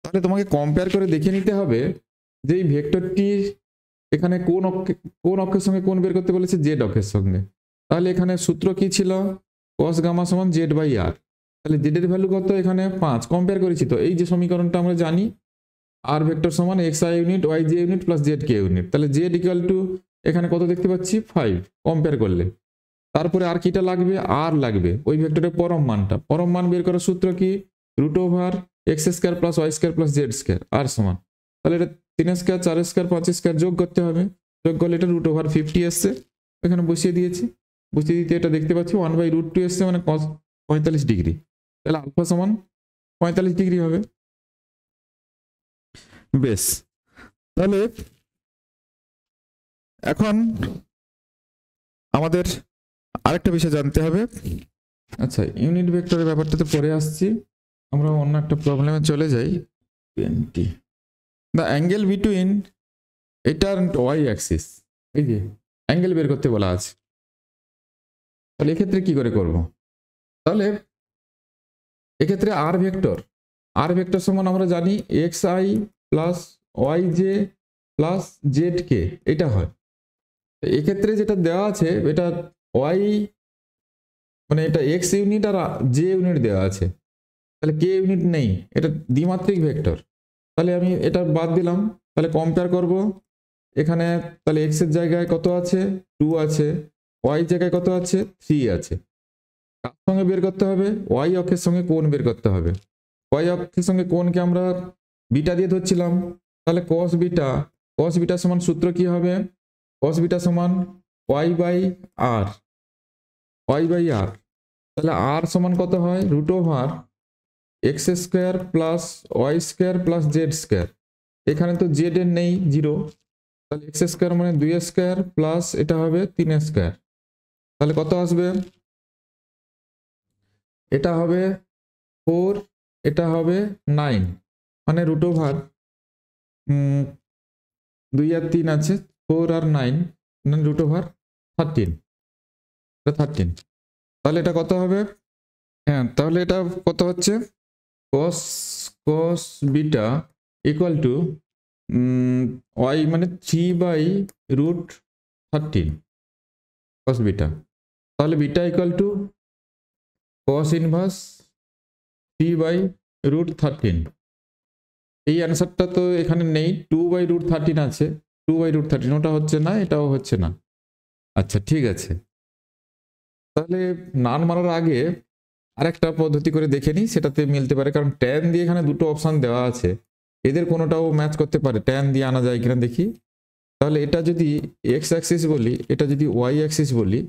তাহলে তোমাকে কম্পেয়ার করে দেখে নিতে হবে যে এই ভেক্টরটি এখানে কোন অক্ষের সঙ্গে কোন বের করতে বলেছে, জেড অক্ষের সঙ্গে। তাহলে এখানে সূত্র কি ছিল, cos গামা সমান জেড বাই আর। তাহলে জেড এর ভ্যালু কত, এখানে 5 কম্পেয়ার করেছি। তো এই যে সমীকরণটা আমরা জানি, আর ভেক্টর সমান x I unit y J unit plus Z K unit. তাহলে জেড ইকুয়াল টু এখানে কত দেখতে পাচ্ছি 5 কম্পেয়ার করলে। তারপরে আর কিটা লাগবে, আর লাগবে ওই ভেক্টরের পরম মানটা। পরম মান বের করার সূত্র কি, root over x square plus Y square plus Z square R সমান। তাহলে এটা 3 স্কোয়ার 4 স্কোয়ার 5 স্কোয়ার যোগ করতে হবে, যোগ করলে এটা রুট ওভার 50 এসছে, এখানে বসিয়ে দিয়েছি। বসিয়ে দিতে এটা দেখতে পাচ্ছি 1/√2 এসছে, মানে 45 ডিগ্রি। তাহলে আলফা সমান 45 ডিগ্রি হবে। বেশ, তাহলে এখন আমাদের আরেকটা বিষয় জানতে হবে। আচ্ছা, ইউনিট ভেক্টরের ব্যাপারটাতে পরে আসছি, আমরা অন্য একটা প্রবলেমে চলে যাই। 20 দ্য অ্যাঙ্গেল বিটুইন এটা ওয়াই অ্যাক্সিস, এই যে অ্যাঙ্গেল বের করতে বলা আছে। তাহলে এক্ষেত্রে কি করে করব, তাহলে এক্ষেত্রে আর ভেক্টর সমান আমরা জানি X I plus Y J plus Z K, এটা হয়। এক্ষেত্রে যেটা দেওয়া আছে এটা ওয়াই মানে এটা এক্স ইউনিট আর জে ইউনিট দেওয়া আছে, তাহলে কে ইউনিট নেই, এটা দ্বিমাত্রিক ভেক্টর। তাহলে আমি এটা বাদ দিলাম, তাহলে কম্পেয়ার করব। এখানে তাহলে এক্স এর জায়গায় কত আছে 2 আছে, ওয়াই জায়গায় কত আছে 3 আছে। কার সঙ্গে বের করতে হবে, ওয়াই অক্ষের সঙ্গে কোণ বের করতে হবে। ওয়াই অক্ষের সঙ্গে কোণকে আমরা বিটা দিয়ে ধরছিলাম, তাহলে cos বিটা সমান সূত্র কি হবে, cos বিটা সমান ওয়াই বাই আর, তাহলে আর সমান কত হয়, root over x square plus Y square plus Z square. এখানে তো জেড এর নেই 0, তাহলে এক্স স্কোয়ার মানে 2 স্কোয়ার প্লাস এটা হবে 3 স্কোয়ার। তাহলে কত আসবে, এটা হবে 4, এটা হবে 9, মানে রুট ওভার 2 আর 3 আছে, 4 আর 9 মানে রুট ওভার 13। তাহলে এটা কত হবে, হ্যাঁ তাহলে এটা কত হচ্ছে, cos beta equal to y মানে 3/√13 cos বিটা। তাহলে beta equal to cos inverse 3/√13। এই অ্যান্সারটা তো এখানে নেই, 2/√13 আছে, 2/√13 ওটা হচ্ছে না, এটাও হচ্ছে না। আচ্ছা ঠিক আছে, তাহলে নান মারার আগে আরেকটা পদ্ধতি করে দেখে নিই, সেটাতে মিলতে পারে। কারণ ট্যান দিয়ে এখানে দুটো অপশান দেওয়া আছে, এদের কোনোটাও ম্যাচ করতে পারে, ট্যান দিয়ে আনা যায় কিনা দেখি। তাহলে এটা যদি এক্স অ্যাক্সিস বলি, এটা যদি ওয়াই অ্যাক্সিস বলি,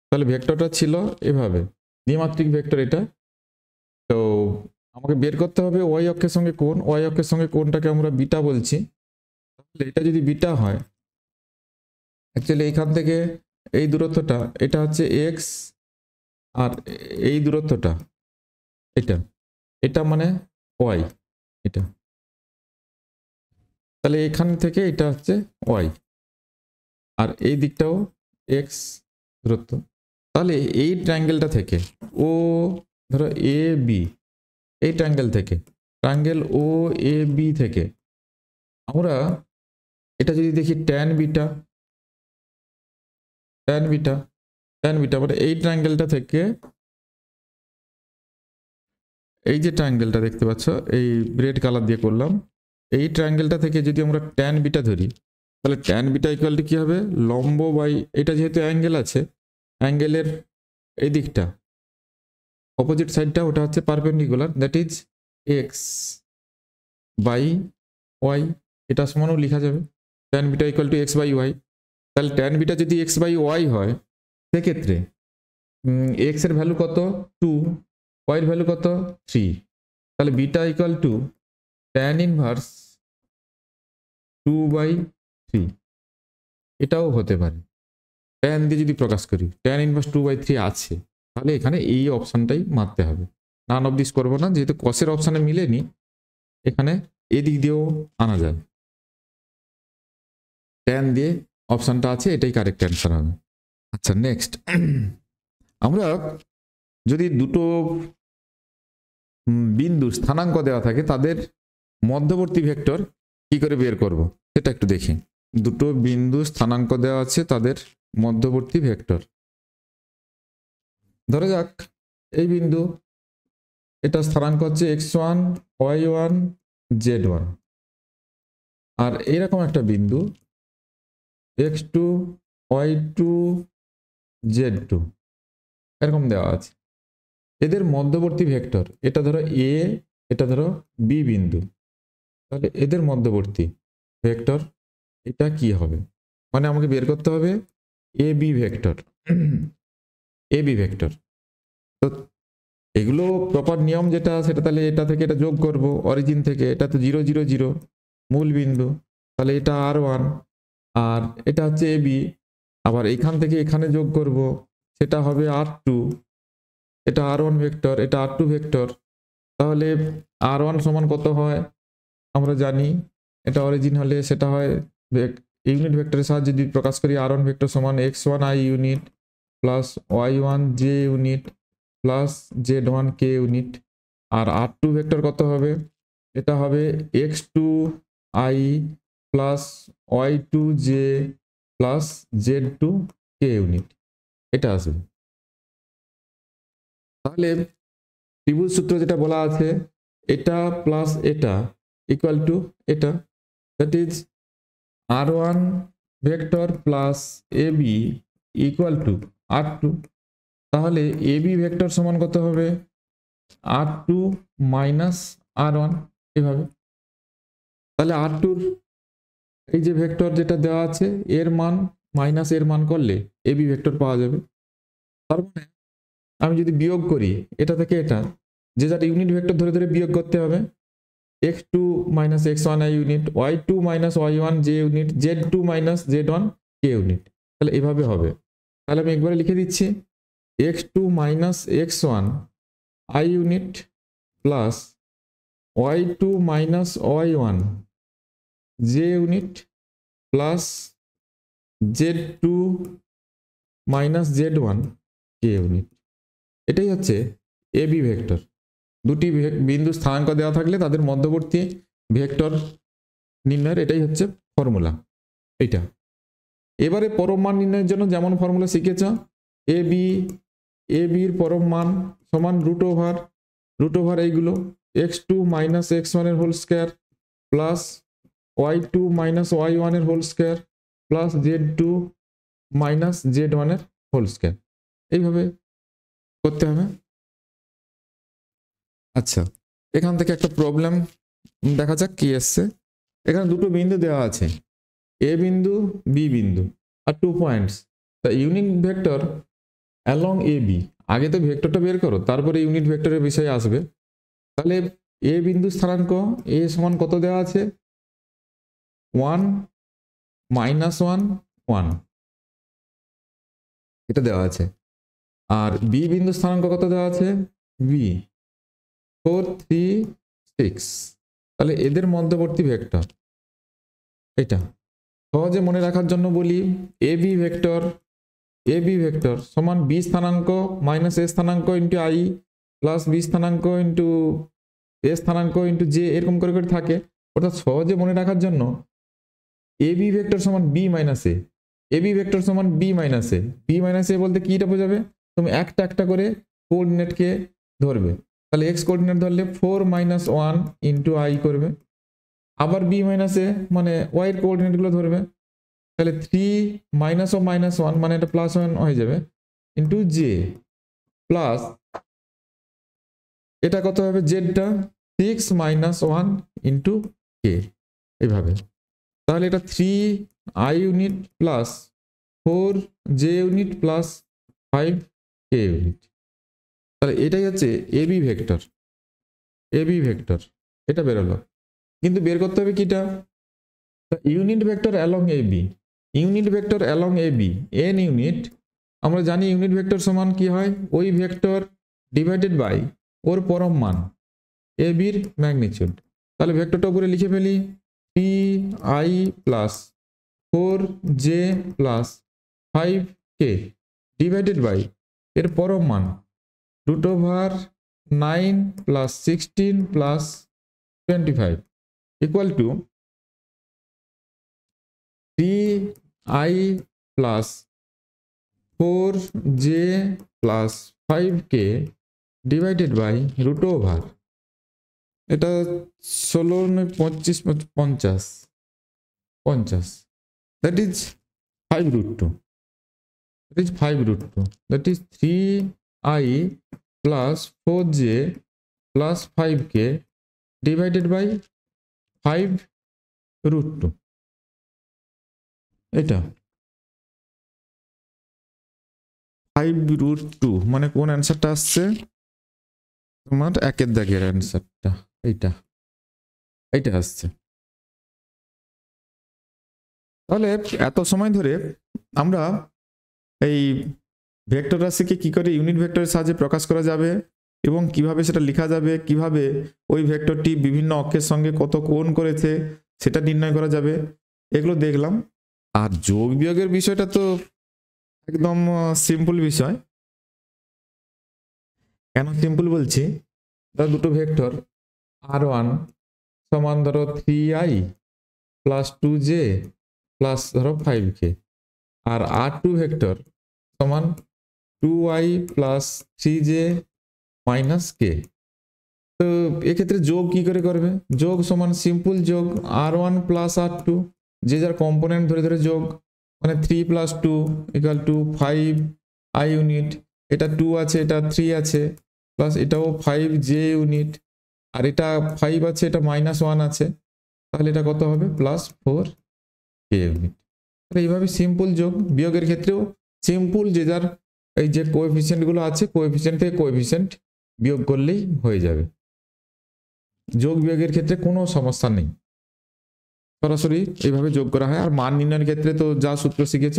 তাহলে ভেক্টরটা ছিল এভাবে, দ্বিমাত্রিক ভেক্টর এটা। তো আমাকে বের করতে হবে ওয়াই অক্ষের সঙ্গে কোণ, ওয়াই অক্ষের সঙ্গে কোণটাকে আমরা বিটা বলছি। তাহলে এটা যদি বিটা হয়, অ্যাকচুয়ালি এইখান থেকে এই দূরত্বটা এটা হচ্ছে এক্স, আর এই দূরত্বটা এটা মানে ওয়াই, এটা। তাহলে এখান থেকে এটা হচ্ছে ওয়াই, আর এই দিকটাও এক্স দূরত্ব। তাহলে এই ট্রায়াঙ্গেলটা থেকে ও ধরো এ বি, এই ট্রায়াঙ্গেল ও এ বি থেকে আমরা এটা যদি দেখি ট্যান বিটা মানে এই ট্রায়াঙ্গেলটা থেকে, এই যে ট্রায়াঙ্গেলটা দেখতে পাচ্ছ এই রেড কালার দিয়ে করলাম, এই ট্রায়াঙ্গেলটা থেকে যদি আমরা ট্যান বিটা ধরি, তাহলে ট্যান বিটা ইকুয়াল টু কি হবে, লম্ব বাই এটা যেহেতু অ্যাঙ্গেল আছে, অ্যাঙ্গেলের এই দিকটা অপোজিট সাইডটা ওটা হচ্ছে perpendicular, that is x by y. এটা সমানও লেখা যাবে tan beta equal to x by y. তাহলে ট্যান বিটা যদি এক্স বাই ওয়াই হয়, সেক্ষেত্রে এক্স এর ভ্যালু কত 2, ওয়াই এর ভ্যালু কত 3, তাহলে beta equal to tan inverse 2/3। এটাও হতে পারে, ট্যান দিয়ে যদি প্রকাশ করি, ট্যান ইনভার্স 2/3 আছে, তাহলে এখানে এই অপশানটাই মারতে হবে, নান অফ দিস করবো না, যেহেতু কসের অপশানে মিলেনি, এখানে এদিক দিয়েও আনা যায়, ট্যান দিয়ে অপশানটা আছে, এটাই কারেক্ট অ্যান্সার হবে। আচ্ছা, নেক্সট আমরা যদি দুটো বিন্দু স্থানাঙ্ক দেওয়া থাকে তাদের মধ্যবর্তী ভেক্টর কি করে বের করব সেটা একটু দেখি। দুটো বিন্দু স্থানাঙ্ক দেওয়া আছে, তাদের মধ্যবর্তী ভেক্টর। ধরা যাক এই বিন্দু, এটা স্থানাঙ্ক হচ্ছে x1 y1 z1, আর এরকম একটা বিন্দু x2 y2 z2 এরকম দেওয়া আছে। এদের মধ্যবর্তী ভেক্টর, এটা ধরো a, এটা ধরো b বিন্দু, তাহলে এদের মধ্যবর্তী ভেক্টর এটা কি হবে? মানে আমাকে বের করতে হবে A B vector. A B vector, তো এগুলো প্রপার নিয়ম যেটা সেটা, তাহলে এটা থেকে এটা যোগ করব, অরিজিন থেকে এটা তো 0 0 0 মূল বিন্দু, তাহলে এটা r1 আর এটা হচ্ছে এ বি, আবার এখান থেকে এখানে যোগ করব, সেটা হবে r2, এটা r1 ভেক্টর, এটা r2 ভেক্টর। তাহলে r1 সমান কত হয় আমরা জানি, এটা অরিজিন হলে সেটা হয় ইউনিট ভেক্টরের সাহায্যে যদি প্রকাশ করি, r1 ভেক্টর সমান x1 i unit plus y1 j unit plus z1 k unit. আর r2 ভেক্টর কত হবে? এটা হবে x2 i plus y2 j plus z2 k unit, এটা আসবে। তাহলে ত্রিভুজ সূত্র যেটা বলা আছে, এটা প্লাস এটা ইকুয়াল টু এটা, that is r1 vector plus ab equal to r2। তাহলে ab ভেক্টর সমান কত হবে? r2 মাইনাস r1, এভাবে। তাহলে r2 এই যে ভেক্টর যেটা দেওয়া আছে এর মান মাইনাস এর মান করলে ab ভেক্টর পাওয়া যাবে। তার মানে আমি যদি বিয়োগ করি এটা থেকে এটা, যে যার ইউনিট ভেক্টর ধরে ধরে বিয়োগ করতে হবে, x2 minus x1 i unit, y2 minus y1 j unit, z2 minus z1 k unit, তাহলে এভাবে হবে। তাহলে আমি একবারে লিখে দিচ্ছি x2 minus x1 i unit plus y2 minus y1 j unit plus z2 minus z1 k unit. এটাই হচ্ছে ab ভেক্টর। দুটি বিন্দু স্থানাঙ্ক দেওয়া থাকলে তাদের মধ্যবর্তী ভেক্টর নির্ণয়ের এটাই হচ্ছে ফর্মুলা, এইটা। এবারে পরম মান নির্ণয়ের জন্য যেমন ফর্মুলা শিখেছ, এ বির পরম মান সমান রুট ওভার এইগুলো x2 মাইনাস x1 এর whole square plus y2 minus y1 এর whole square plus z2 minus z1 এর হোল স্কয়ার, এইভাবে করতে হবে। আচ্ছা, এখান থেকে একটা প্রবলেম দেখা যাক কি এসছে। এখানে দুটো বিন্দু দেওয়া আছে, এ বিন্দু বি বিন্দু আর 2 পয়েন্টস। তা unit vector along A B, আগে তো ভেক্টরটা বের করো তারপরে ইউনিট ভেক্টরের বিষয়ে আসবে। তাহলে এ বিন্দু স্থানাঙ্ক এ সমান কত দেওয়া আছে? 1 মাইনাস 1 1, এটা দেওয়া আছে। আর বি বিন্দু স্থানাঙ্ক কত দেওয়া আছে? বি 4 3 6। তাহলে এদের মধ্যবর্তী ভেক্টর এটা সহজে মনে রাখার জন্য বলি, এ বি ভেক্টর সমান বি স্থানাঙ্ক মাইনাস এ স্থানাঙ্ক ইন্টু আই প্লাস বি স্থানাঙ্ক ইন্টু এ স্থানাঙ্ক ইন্টু জে, এরকম করে করে থাকে। অর্থাৎ সহজে মনে রাখার জন্য এ বি ভেক্টর সমান B minus A, A B vector সমান বি মাইনাস এ। বি মাইনাস এ বলতে কিটা বোঝাবে? তুমি একটা একটা করে কোঅর্ডিনেটকে ধরবে। তাহলে এক্স কোঅর্ডিনেট ধরলে 4 মাইনাস 1 ইন্টু আই করবে, আবার বি মাইনাস এ মানে ওয়াই এর কোঅর্ডিনেটগুলো ধরবে। তাহলে 3 মাইনাস অফ মাইনাস 1 মানে এটা প্লাস 1 হয়ে যাবে ইন্টু জে প্লাস এটা কত হবে? জেডটা 6 মাইনাস 1 ইন্টু কে, এইভাবে। তাহলে এটা 3 I unit plus 4 J unit plus 5 K unit. তাহলে এটাই হচ্ছে এ বি ভেক্টর, এটা বেরোলো। কিন্তু বের করতে হবে কিটা? Unit vector along A B, unit vector along A B N unit. আমরা জানি ইউনিট ভেক্টর সমান কি হয়? ওই ভেক্টর ডিভাইডেড বাই ওর পরম মান এ বির ম্যাগনিটিউড। তাহলে ভেক্টরটা উপরে লিখে ফেলি 3 I plus 4 J plus 5 K divided by এর পরম মান √9 plus 16 plus 25 equal to 3i plus 4j plus 5k divided by √, এটা 16 25 50 that is 5√2, that is 3i plus 4j plus 5k divided by 5√2, এটা 5√2 মানে কোন অ্যান্সারটা আসছে তোমার একের দাগের অ্যান্সারটা, এইটা আসছে। তাহলে এত সময় ধরে আমরা এই ভেক্টর রাশিকে কি করে ইউনিট ভেক্টরের সাহায্যে প্রকাশ করা যাবে এবং কিভাবে সেটা লেখা যাবে, কিভাবে ওই ভেক্টরটি বিভিন্ন অক্ষের সঙ্গে কত কোণ করেছে সেটা নির্ণয় করা যাবে, এগুলো দেখলাম। আর যোগ বিয়োগের বিষয়টা তো একদম সিম্পল বিষয়। কেন সিম্পল বলছি, ধরো দুটো ভেক্টর r1 সমান ধরো 3i প্লাস 2j প্লাস ধরো 5k, আর r2 ভেক্টর সমান 2i plus 3j minus k। তো এক্ষেত্রে যোগ কি করে করবে? যোগ সমান সিম্পল যোগ r1 প্লাস r2, যে যার কম্পোনেন্ট ধরে ধরে যোগ, মানে 3 plus 2 equal to 5i unit, এটা 2 আছে, এটা 3 আছে, প্লাস এটাও 5j ইউনিট, আর এটা 5 আছে, এটা -1 আছে, তাহলে এটা কত হবে? Plus 4k unit. এইভাবে সিম্পল যোগ। বিয়োগের ক্ষেত্রেও সিম্পল, যে যার এই যে কোএফিসিয়েন্টগুলো আছে কোএফিসিয়েন্ট থেকে কোএফিসিয়েন্ট বিয়োগ করলেই হয়ে যাবে। যোগ বিয়োগের ক্ষেত্রে কোনো সমস্যা নেই, সরাসরি এইভাবে যোগ করা হয়। আর মান নির্ণয়ের ক্ষেত্রে তো যা সূত্র শিখেছ,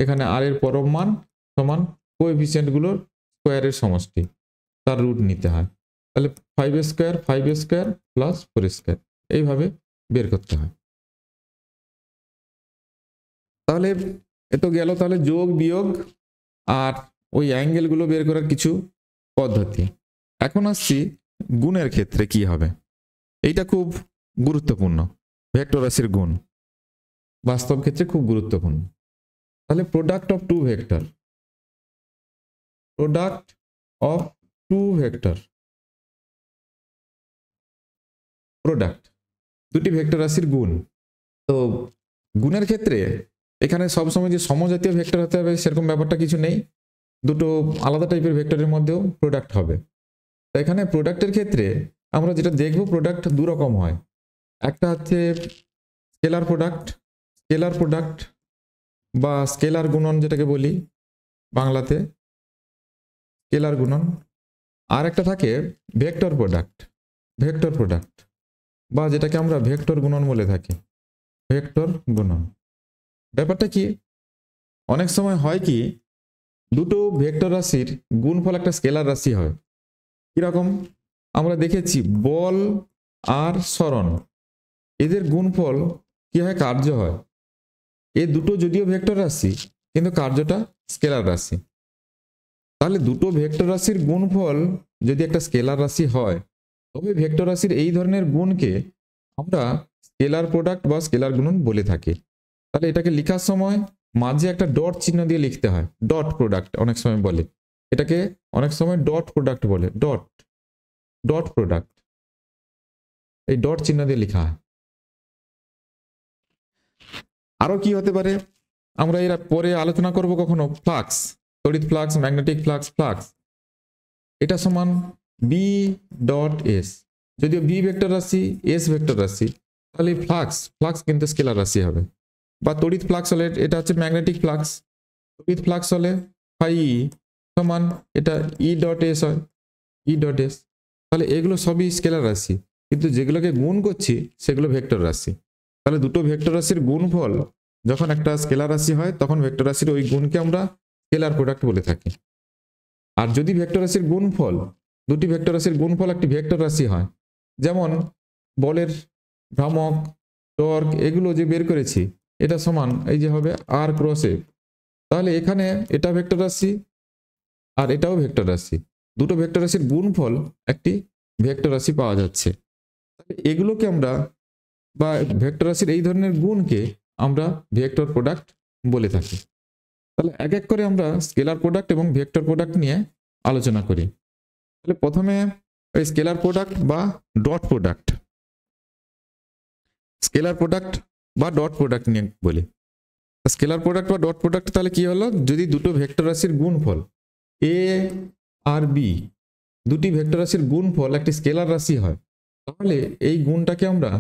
এখানে আর এর পরম মান সমান কোএফিসিয়েন্টগুলোর স্কোয়ারের সমষ্টি, তার রুট নিতে হয়। তাহলে 5² প্লাস 4² এইভাবে বের করতে হয়। তাহলে এ তো গেল তাহলে যোগ বিয়োগ আর ওই অ্যাঙ্গেলগুলো বের করার কিছু পদ্ধতি। এখন আসছি গুণের ক্ষেত্রে কি হবে। এইটা খুব গুরুত্বপূর্ণ, ভেক্টর রাশির গুণ বাস্তব ক্ষেত্রে খুব গুরুত্বপূর্ণ। তাহলে product of two vector, product দুটি ভেক্টর রাশির গুণ। তো গুণের ক্ষেত্রে এখানে সবসময় যে সমজাতীয় ভেক্টর হতে হবে সেরকম ব্যাপারটা কিছু নেই, দুটো আলাদা টাইপের ভেক্টরের মধ্যেও প্রোডাক্ট হবে। তো এখানে প্রোডাক্টের ক্ষেত্রে আমরা যেটা দেখব, প্রোডাক্ট দু রকম হয়। একটা হচ্ছে স্কেলার প্রোডাক্ট বা স্কেলার গুণন যেটাকে বলি বাংলাতে, স্কেলার গুণন। আর একটা থাকে ভেক্টর প্রোডাক্ট বা যেটাকে আমরা ভেক্টর গুণন বলে থাকি, ভেক্টর গুণন। ব্যাপারটা কি, অনেক সময় হয় কি, দুটো ভেক্টর রাশির গুণফল একটা স্কেলার রাশি হয়। কিরকম? আমরা দেখেছি বল আর সরণ, এদের গুণফল কি হয়? কার্য হয়। এ দুটো যদিও ভেক্টর রাশি কিন্তু কার্যটা স্কেলার রাশি। তাহলে দুটো ভেক্টর রাশির গুণফল যদি একটা স্কেলার রাশি হয়, তবে ভেক্টর রাশির এই ধরনের গুণকে আমরা স্কেলার প্রোডাক্ট বা স্কেলার গুণন বলে থাকি। তাহলে এটাকে লেখার সময় মাঝে একটা ডট চিহ্ন দিয়ে লিখতে হয়, ডট প্রোডাক্ট অনেক সময় বলে, এটাকে অনেক সময় ডট প্রোডাক্ট বলে, ডট প্রোডাক্ট, এই ডট চিহ্ন দিয়ে লেখা হয়। আরো কি হতে পারে আমরা এর পরে আলোচনা করব কখনো, ফ্লাক্স, তড়িৎ ফ্লাক্স, ম্যাগনেটিক ফ্লাক্স, এটা সমান বি ডট এস। যদিও বি ভেক্টর রাশি, এস ভেক্টর রাশি, তাহলে ফ্লাক্স কিন্তু স্কেলার রাশি হবে। বা তড়িৎ ফ্লাক্স হলে এটা হচ্ছে ম্যাগনেটিক ফ্লাক্স, তড়িৎ ফ্লাক্স হলে ফাই সমান এটা ই ডট এস হয়, ই ডট এস। তাহলে এগুলো সবই স্কেলার রাশি, কিন্তু যেগুলোকে গুণ করছি সেগুলো ভেক্টর রাশি। তাহলে দুটো ভেক্টর রাশির গুণফল যখন একটা স্কেলার রাশি হয়, তখন ভেক্টর রাশির ওই গুণকে আমরা স্কেলার প্রোডাক্ট বলে থাকি। আর যদি ভেক্টর রাশির গুণফল, দুটি ভেক্টর রাশির গুণফল একটি ভেক্টর রাশি হয়, যেমন বলের ভ্রামক, টর্ক, এগুলো যে বের করেছি, এটা সমান এই যে হবে আর ক্রস এফ। তাহলে এখানে এটা ভেক্টর রাশি আর এটাও ভেক্টর রাশি, দুটো ভেক্টর রাশির গুণফল একটি ভেক্টর রাশি পাওয়া যাচ্ছে। তাহলে এগুলোকে আমরা বা ভেক্টর রাশির এই ধরনের গুণকে আমরা ভেক্টর প্রোডাক্ট বলে থাকি। তাহলে এক এক করে আমরা স্কেলার প্রোডাক্ট এবং ভেক্টর প্রোডাক্ট নিয়ে আলোচনা করি। তাহলে প্রথমে ওই স্কেলার প্রোডাক্ট বা ডট প্রোডাক্ট, স্কেলার প্রোডাক্ট বা ডট প্রোডাক্ট নিয়ে বলি। স্কেলার প্রোডাক্ট বা ডট প্রোডাক্ট তাহলে কি হলো, যদি দুটো ভেক্টর রাশির গুণফল এ আর বি, দুটি ভেক্টর রাশির গুণফল একটি স্কেলার রাশি হয়, তাহলে এই গুণটাকে আমরা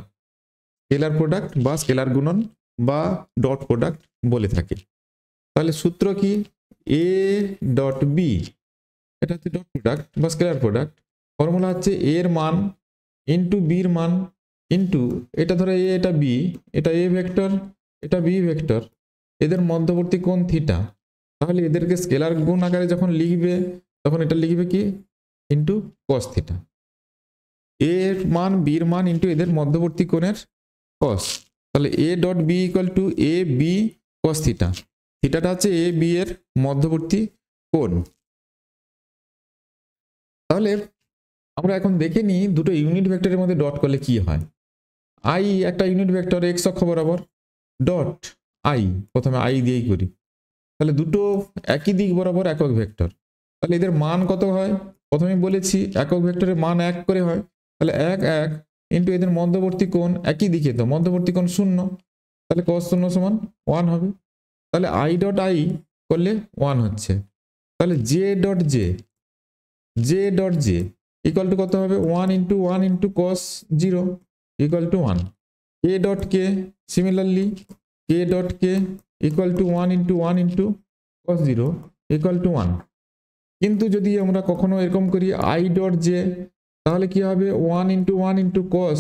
স্কেলার প্রোডাক্ট বা স্কেলার গুণন বা ডট প্রোডাক্ট বলে থাকি। তাহলে সূত্র কি, এ ডট বি, এটা হচ্ছে ডট প্রোডাক্ট বা স্কেলার প্রোডাক্ট। ফর্মুলা হচ্ছে এ এর মান ইন্টু বির মান ইন্টু এটা ধরো এ, এটা বি, এটা এ ভেক্টর, এটা বি ভেক্টর, এদের মধ্যবর্তী কোণ থিটা। তাহলে এদেরকে স্কেলার গুণ আকারে যখন লিখবে তখন এটা লিখবে কি, ইন্টু কস থিটা। এ এর মান বির মান ইন্টু এদের মধ্যবর্তী কোণের কস। তাহলে A dot B equal to A B cos theta. থিটাটা হচ্ছে এ বি এর মধ্যবর্তী কোণ। তাহলে আমরা এখন দেখে নিই দুটো ইউনিট ভেক্টরের মধ্যে ডট করলে কি হয়। আই একটা ইউনিট ভেক্টর এক্স অক্ষ বরাবর, ডট আই, প্রথমে আই দিয়েই করি। তাহলে দুটো একই দিক বরাবর একক ভেক্টর, তাহলে এদের মান কত হয়, প্রথমে বলেছি একক ভেক্টরের মান 1 করে হয়। তাহলে 1 1 ইন্টু এদের মধ্যবর্তী কোণ একই দিকে, তো মধ্যবর্তী কোণ 0, তাহলে cos 0 সমান 1 হবে। তাহলে আই ডট আই করলে 1 হচ্ছে। তাহলে J dot J, J dot J equal two কত হবে, 1 into 1 into cos 0 equal to 1। K dot K, similarly K dot K equal to 1 into 1 into cos 0 equal to 1। কিন্তু যদি আমরা কখনো এরকম করি আই ডট জে, তাহলে কি হবে 1 ইন্টু 1 ইন্টু cos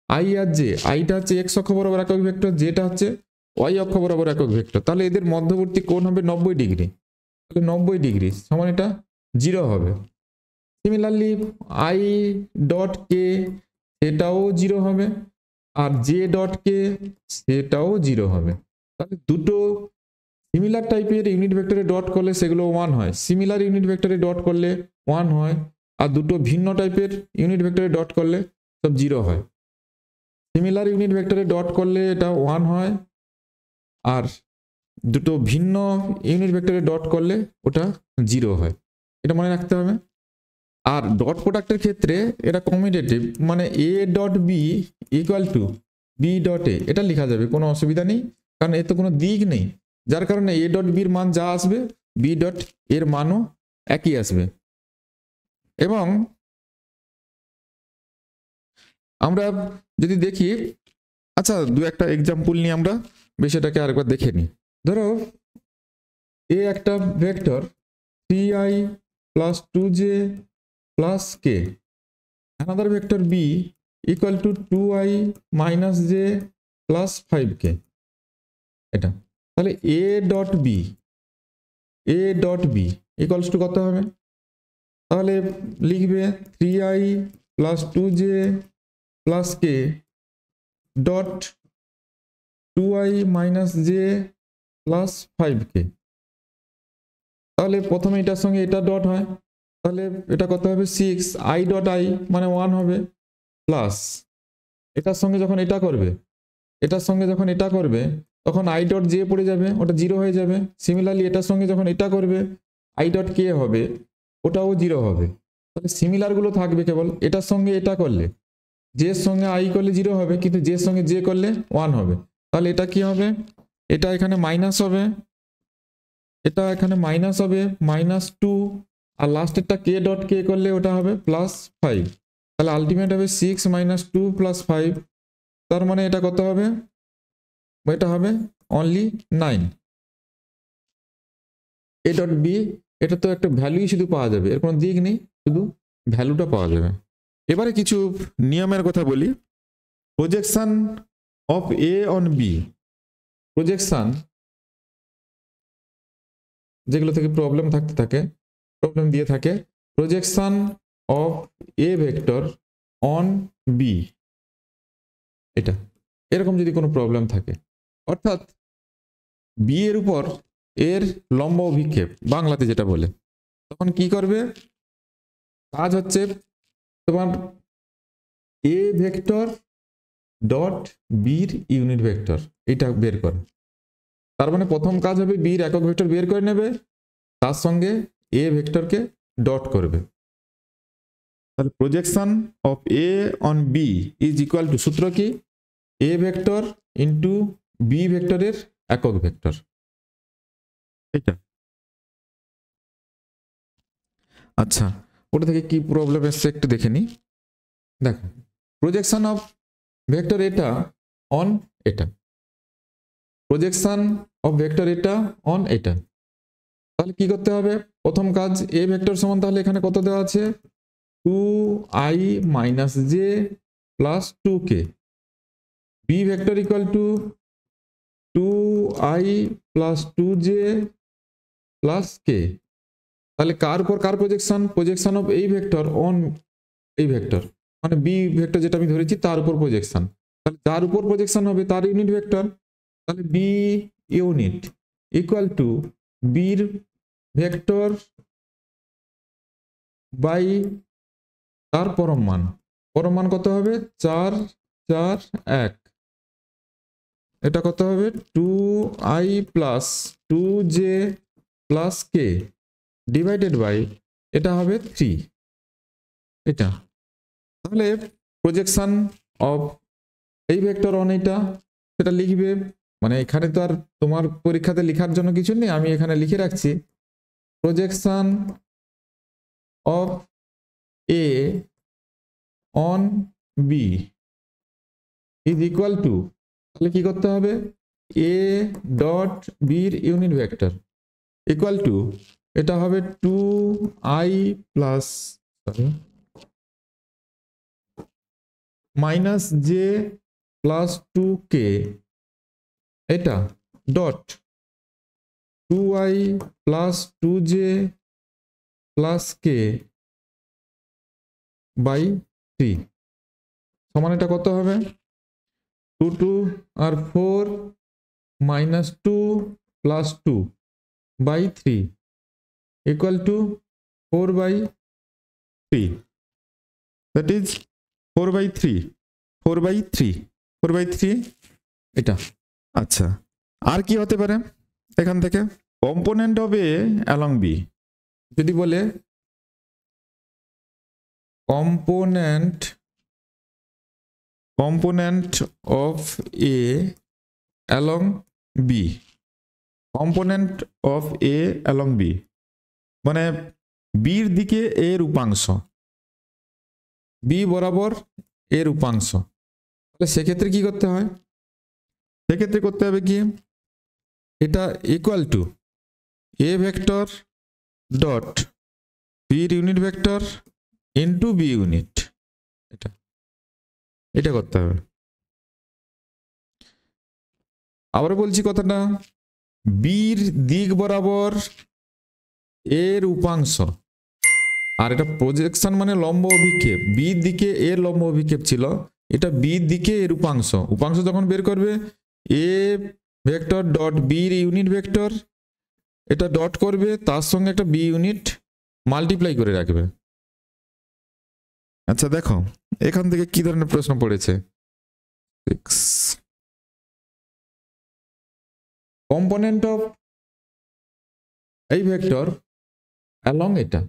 আই আর জে, আইটা হচ্ছে এক্স অক্ষ বরাবর একক ভেক্টর, যেটা হচ্ছে ওয়াই অক্ষ বরাবর একক ভেক্টর। তাহলে এদের মধ্যবর্তী কোণ হবে 90 ডিগ্রি, তাহলে 90 ডিগ্রি সমান এটা 0 হবে। সিমিলারলি আই ডট কে সেটাও 0 হবে, আর জে ডট কে সেটাও 0 হবে। তাহলে দুটো সিমিলার টাইপের ইউনিট ভেক্টরে ডট করলে সেগুলো 1 হয়, সিমিলার ইউনিট ভেক্টরে ডট করলে 1 হয়, আর দুটো ভিন্ন টাইপের ইউনিট ভেক্টরে ডট করলে সব 0 হয়। সিমিলার ইউনিট ভেক্টরে ডট করলে এটা 1 হয়, আর দুটো ভিন্ন ইউনিট ভেক্টরে ডট করলে ওটা 0 হয়, এটা মনে রাখতে হবে। আর ডট প্রোডাক্টের ক্ষেত্রে এটা কমিউটেটিভ, মানে A dot B equal to B dot A, এটা লেখা যাবে, কোনো অসুবিধা নেই, কারণ এর তো কোনো দিক নেই, যার কারণে এ ডট বির মান যা আসবে বি ডট এর মানও একই আসবে। এবং আমরা যদি দেখি, আচ্ছা দু একটা এক্সাম্পল নিয়ে আমরা বিষয়টাকে আরেকবার দেখে নিই। ধরো এ একটা vector 3i plus 2j plus k, another vector b equal to 2i minus j plus 5k, এটা। তাহলে a dot B equals to কত হবে, তাহলে লিখবে 3i plus 2j plus k dot 2i minus j plus 5k। তাহলে প্রথমে এটার সঙ্গে এটা ডট হয়, তাহলে এটা কত হবে 6i ডট i মানে 1 হবে, প্লাস এটার সঙ্গে যখন এটা করবে, এটার সঙ্গে যখন এটা করবে তখন i ডট j পড়ে যাবে, ওটা 0 হয়ে যাবে। সিমিলারলি এটার সঙ্গে যখন এটা করবে i ডট k হবে, ওটাও 0 হবে। তাহলে সিমিলার গুলো থাকবে কেবল, এটার সঙ্গে এটা করলে j এর সঙ্গে i করলে 0 হবে, কিন্তু j এর সঙ্গে j করলে 1 হবে। তাহলে এটা কি হবে, এটা এখানে মাইনাস হবে, এটা এখানে মাইনাস হবে -2, আর লাস্টেরটা k ডট k করলে ওটা হবে +5। তাহলে আলটিমেট হবে 6 - 2 + 5, তার মানে এটা কত হবে, এটা হবে অনলি 9। a ডট b, এটা তো একটা ভ্যালুই শুধু পাওয়া যাবে, এর কোনো দিক নেই, শুধু ভ্যালুটা পাওয়া যাবে। এবারে কিছু নিয়মের কথা বলি। Projection of a on b, projection যেগুলো থেকে প্রবলেম দিয়ে থাকে, projection of A vector on B, এটা এরকম যদি কোনো প্রবলেম থাকে, অর্থাৎ বি এর উপর এর লম্ব অভিক্ষেপ বাংলাতে যেটা বলে, তখন কি করবে, কাজ হচ্ছে তোমার এ ভেক্টর ডট বির ইউনিট ভেক্টর এটা বের করে। তার মানে প্রথম কাজ হবে বির একক ভেক্টর বের করে নেবে, তার সঙ্গে এ ভেক্টরকে ডট করবে। তাহলে projection of A on B is equal to, সূত্র কি, এ ভেক্টর ইন্টু বি ভেক্টরের একক ভেক্টর। এটা আচ্ছা, ওটা থেকে কি প্রবলেম এসছে একটু দেখে নি। দেখো, প্রজেকশন অফ ভেক্টর এটা অন এটা, প্রজেকশন অফ ভেক্টর এটা অন এটা। তাহলে কি করতে হবে, প্রথম কাজ এ ভেক্টর সমান, তাহলে এখানে কত দেওয়া আছে, 2i minus j plus 2k, b vector equal to 2i plus 2j plus k। তাহলে কার উপর কার প্রজেকশন, প্রজেকশন অফ এই ভেক্টর অন এই ভেক্টর, মানে বি ভেক্টর যেটা আমি ধরেছি তার উপর প্রজেকশন। তাহলে যার উপর প্রজেকশন হবে তার ইউনিট ভেক্টর, তাহলে বি ইউনিট ইকুয়াল টু বির ভেক্টর বাই তার পরম মান। পরম মান কত হবে, 4 4 1, এটা কত হবে 2i plus 2j plus k divided by এটা হবে 3। এটা তাহলে প্রজেকশন অফ এই ভেক্টর অন এটা, সেটা লিখবে, মানে এখানে তো আর তোমার পরীক্ষাতে লেখার জন্য কিছু নেই, আমি এখানে লিখে রাখছি, projection of A on B is equal to, তাহলে কি করতে হবে, এ ডট বির ইউনিট ভেক্টর ইকুয়াল টু, এটা হবে 2i plus minus j plus 2k, এটা dot 2i plus 2j plus k by 3 সমান, এটা কত হবে 2 2 আর 4 minus 2 plus 2 by 3 equal to 4 by 3, that is 4 by 3 4 by 3 4 by 3 এটা। আচ্ছা, আর কি হতে পারে এখান থেকে, component of a along b, যদি বলে component of a along b, component of a along b মানে বির দিকে এর উপাংশ, বি বরাবর এর উপাংশ। তাহলে সেক্ষেত্রে কি করতে হয়, সেক্ষেত্রে করতে হবে কি, এটা equal to A vector dot বির unit vector into B unit, এটা এটা করতে হবে। আবার বলছি কথাটা, বির দিক বরাবর এর উপাংশ, আর এটা প্রজেকশন মানে লম্ব অভিক্ষেপ, বির দিকে এর লম্ব অভিক্ষেপ ছিল, এটা বির দিকে এর উপাংশ। উপাংশ যখন বের করবে, এ ভেক্টর ডট বির ইউনিট ভেক্টর, এটা ডট করবে, তার সঙ্গে একটা বি ইউনিট মাল্টিপ্লাই করে রাখবে। আচ্ছা দেখো এখান থেকে কি ধরনের প্রশ্ন পড়েছে, কম্পোনেন্ট অফ এই ভেক্টর অ্যালং এটা,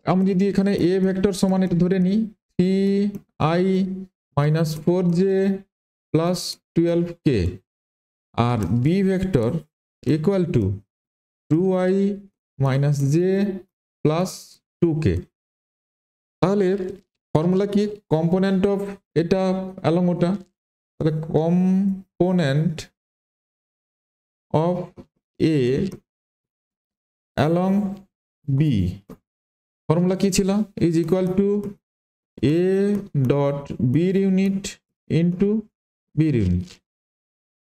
আমি যদি এখানে এ ভেক্টর সমান এটা ধরে নিই 3i minus 4j plus 12k, আর b vector equal to 2i minus j plus 2k, তাহলে ফর্মুলা কি, কম্পোনেন্ট অফ এটা অ্যালং ওটা, তাহলে component of a along b formula কি ছিল, is equal to a dot বির ইউনিট ইন্টু বির ইউনিট।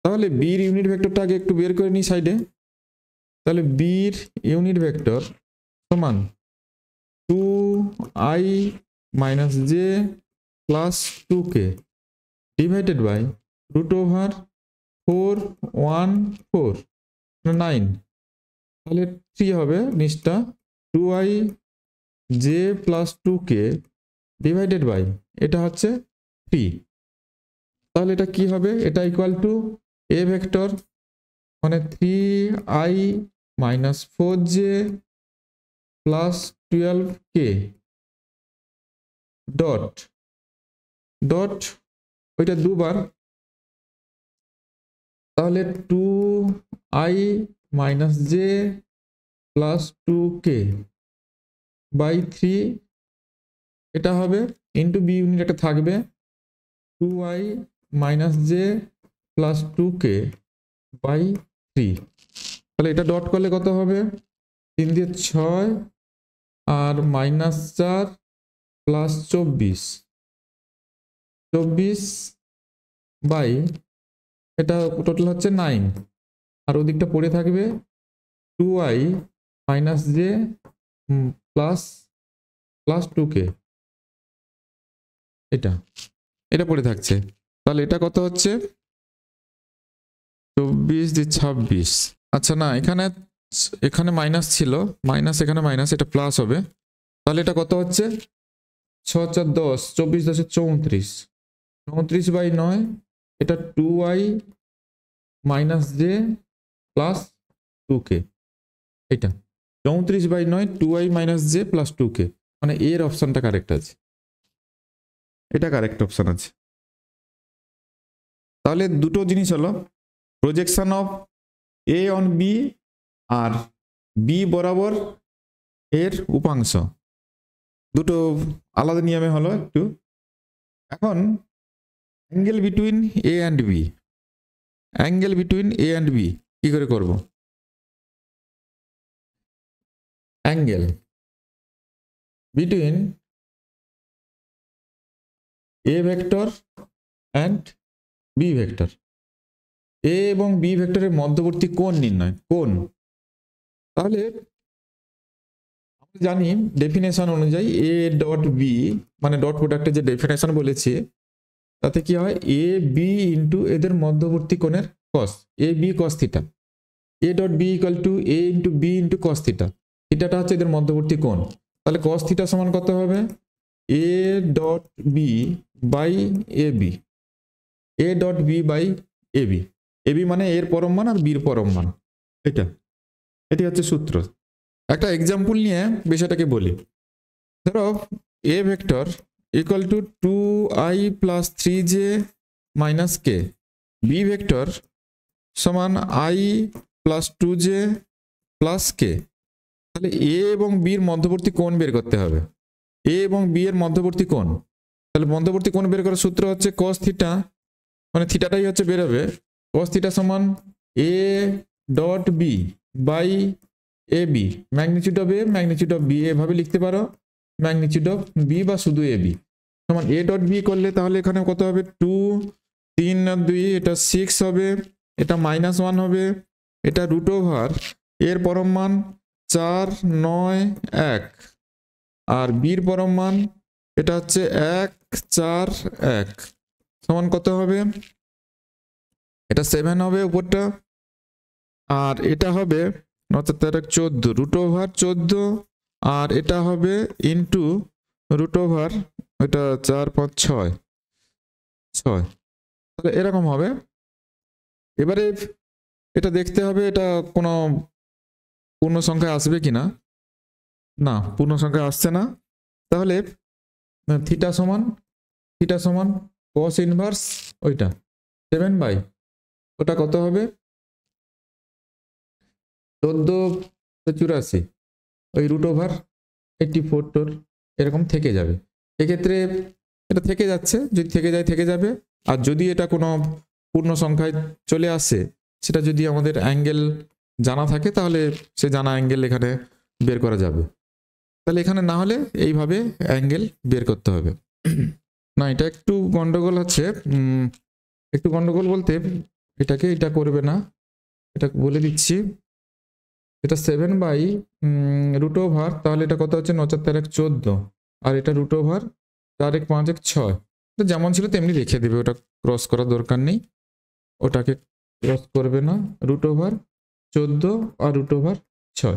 তাহলে বির ইউনিট ভেক্টরটা আগে একটু বের করে নিই সাইডে, তাহলে বির ইউনিট ভেক্টর সমান 2i minus j plus 2k divided by √4 1 4 9, তাহলে 3 হবে নিচটা 2i j plus 2k divided by এটা হচ্ছে 3। তাহলে এটা কি হবে, এটা ইকুয়াল টু a ভেক্টর মানে 3i minus 4j plus 12k dot dot ওইটা দুবার, তাহলে 2i minus j plus 2k by 3 এটা হবে ইন্টু বি ইউনিট একটা থাকবে 2i minus j plus 2k by 3। তাহলে এটা ডট করলে কত হবে, 3 দিয়ে 6 আর মাইনাস 4 প্লাস 24 বাই এটা টোটাল হচ্ছে 9, আর ওদিকটা পড়ে থাকবে 2i minus j plus plus 2k, এটা পড়ে থাকছে। তাহলে এটা কত হচ্ছে 24 দিয়ে 26, আচ্ছা না এখানে মাইনাস ছিল, মাইনাস এখানে মাইনাস, এটা প্লাস হবে। তাহলে এটা কত হচ্ছে 6 4 10, 24 10 34, 34 বাই 9 এটা 2i minus j plus 2k, এটা 34 by 9 2i minus j plus 2k, মানে এর অপশনটা কারেক্ট আছে, এটা কারেক্ট অপশন আছে। তাহলে দুটো জিনিস হলো projection of a on b আর b বরাবর এর উপাংশ, দুটো আলাদা নিয়মে হলো একটু। এখন angle between a and b, angle between a and b কি করে করব, angle between a vector and b vector, a এবং b ভেক্টরের মধ্যবর্তী কোণ নির্ণয়, কোণ। তাহলে আমরা জানি ডেফিনেশন অনুযায়ী a ডট b মানে ডট প্রোডাক্টের যে ডেফিনেশন বলেছি তাতে কি হয়, a b ইন্টু এদের মধ্যবর্তী কোণের cos, a b cos theta, a dot b equal to a into b into cos theta, থিটাটা হচ্ছে এদের মধ্যবর্তী কোণ। তাহলে cos থিটা সমান কত হবে, a dot b by ab, a dot b by ab, ab মানে এর পরম মান আর বির পরম মান, এটি হচ্ছে সূত্র। একটা এক্সাম্পল নিয়ে বিষয়টাকে বলি, ধরো a vector equal to 2i plus 3j minus k, b vector সমান i plus 2j plus k। তাহলে a এবং b এর মধ্যবর্তী কোণ বের করতে হবে, a এবং b এর মধ্যবর্তী কোণ। তাহলে মধ্যবর্তী কোণ বের করার সূত্র হচ্ছে cos থিটা, মানে থিটাটাই হচ্ছে বের হবে, cos থিটা সমান a dot b by ab, magnitude of a magnitude of b, এভাবে লিখতে পারো ম্যাগনিটিউড অফ b বা শুধু ab সমান a ডট b করলে তাহলে এখানে কত হবে 2 3 আর 2 এটা 6 হবে, এটা মাইনাস 1 হবে, এটা রুট ওভার এর পরম মান 4 9 1 আর বির পরম মান এটা হচ্ছে 1 4 1 সমান কত হবে, এটা 7 হবে উপরটা, আর এটা হবে 14 রুট ওভার 14, আর এটা হবে ইন্টু রুট ওভার এটা 4 5 6 6, তাহলে এরকম হবে। এবারে এটা দেখতে হবে এটা কোনো পূর্ণ সংখ্যায় আসবে কিনা, না পূর্ণ সংখ্যায় আসছে না, তাহলে থিটা সমান cos ইনভার্স ওইটা 7 বাই ওটা কত হবে 14 84, ওই রুট ওভার 84 তোর এরকম থেকে যাবে। এক্ষেত্রে এটা থেকে যাচ্ছে, যদি থেকে যায় থেকে যাবে, আর যদি এটা কোনো পূর্ণ সংখ্যায় চলে আসে সেটা যদি আমাদের অ্যাঙ্গেল জানা থাকে তাহলে সে জানা অ্যাঙ্গেল এখানে বের করা যাবে। তাহলে এখানে না হলে এইভাবে অ্যাঙ্গেল বের করতে হবে। না এটা একটু গন্ডগোল আছে, একটু গন্ডগোল বলতে এটা করবে না, এটা বলে দিচ্ছি, এটা 7 বাই রুট ওভার, তাহলে এটা কত হচ্ছে 9 4 1 14, আর এটা রুট ওভার 4 1 5 1 6, এটা যেমন ছিল তেমনি রেখে দেবে, ওটা ক্রস করার দরকার নেই, ওটাকে ক্রস করবে না, রুট ওভার 14 আর √6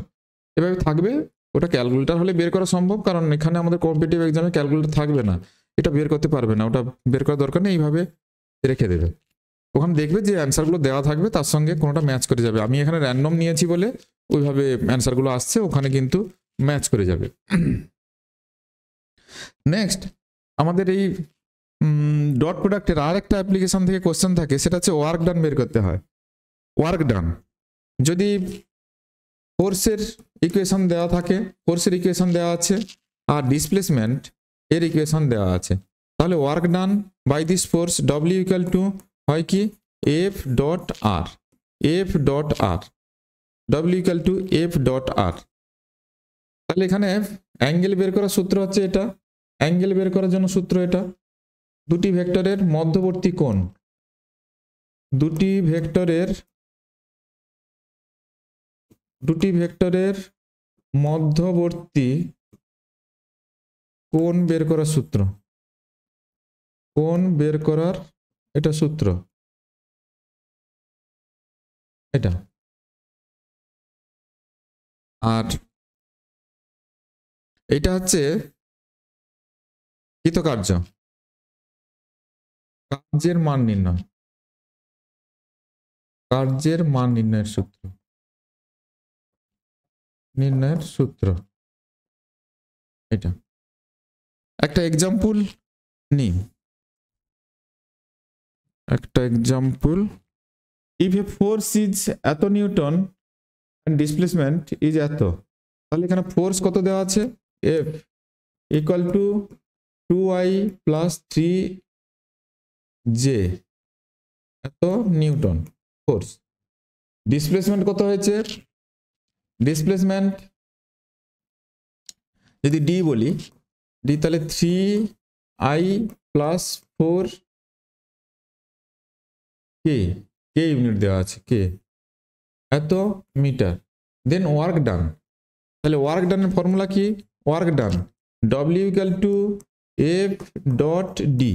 এভাবে থাকবে। ওটা ক্যালকুলেটর হলে বের করা সম্ভব, কারণ এখানে আমাদের কম্পিটিটিভ এক্সামে ক্যালকুলেটর থাকবে না, এটা বের করতে পারবে না, ওটা বের করার দরকার নেই, এইভাবে রেখে দেবে। ওখানে দেখবে যে অ্যান্সারগুলো দেওয়া থাকবে তার সঙ্গে কোনোটা ম্যাচ করে যাবে। আমি এখানে র্যান্ডম নিয়েছি বলে ওইভাবে অ্যান্সারগুলো আসছে, ওখানে কিন্তু ম্যাচ করে যাবে। নেক্সট আমাদের এই ডট প্রোডাক্টের আর একটা অ্যাপ্লিকেশন থেকে কোশ্চেন থাকে, সেটা হচ্ছে ওয়ার্ক ডান বের করতে হয়। ওয়ার্ক ডান যদি ফোর্সের ইকুয়েশন দেওয়া থাকে, ফোর্সের ইকুয়েশন দেওয়া আছে আর ডিসপ্লেসমেন্ট এর ইকুয়েশন দেওয়া আছে, তাহলে work done by this force W equal to হয় কি F dot R, F dot R, W equal to F dot R. তাহলে এখানে অ্যাঙ্গেল বের করার সূত্র হচ্ছে এটা, অ্যাঙ্গেল বের করার জন্য সূত্র এটা, দুটি ভেক্টরের মধ্যবর্তী কোণ, দুটি ভেক্টরের মধ্যবর্তী কোণ বের করার সূত্র, কোণ বের করার এটা সূত্র, এটা। আর এটা হচ্ছে কৃতকার্য, কার্যের মান নির্ণয়, কার্যের মান নির্ণয়ের সূত্র, নির্ণয়ের সূত্র এটা। একটা এক্সাম্পল নিই, একটা example, if A force is এত নিউটন এন্ড ডিসপ্লেসমেন্ট ইজ এত, তাহলে এখানে ফোর্স কত দেওয়া আছে, F equal to 2i plus 3j, এত নিউটন ফোর্স। ডিসপ্লেসমেন্ট কত হয়েছে, ডিসপ্লেসমেন্ট যদি ডি বলি, ডি তাহলে 3i প্লাস 4k, কে ইউনিট দেওয়া আছে, কে এত মিটার। দেন ওয়ার্ক ডান, তাহলে ওয়ার্ক ডানের ফর্মুলা কি, work done W equal to F dot D,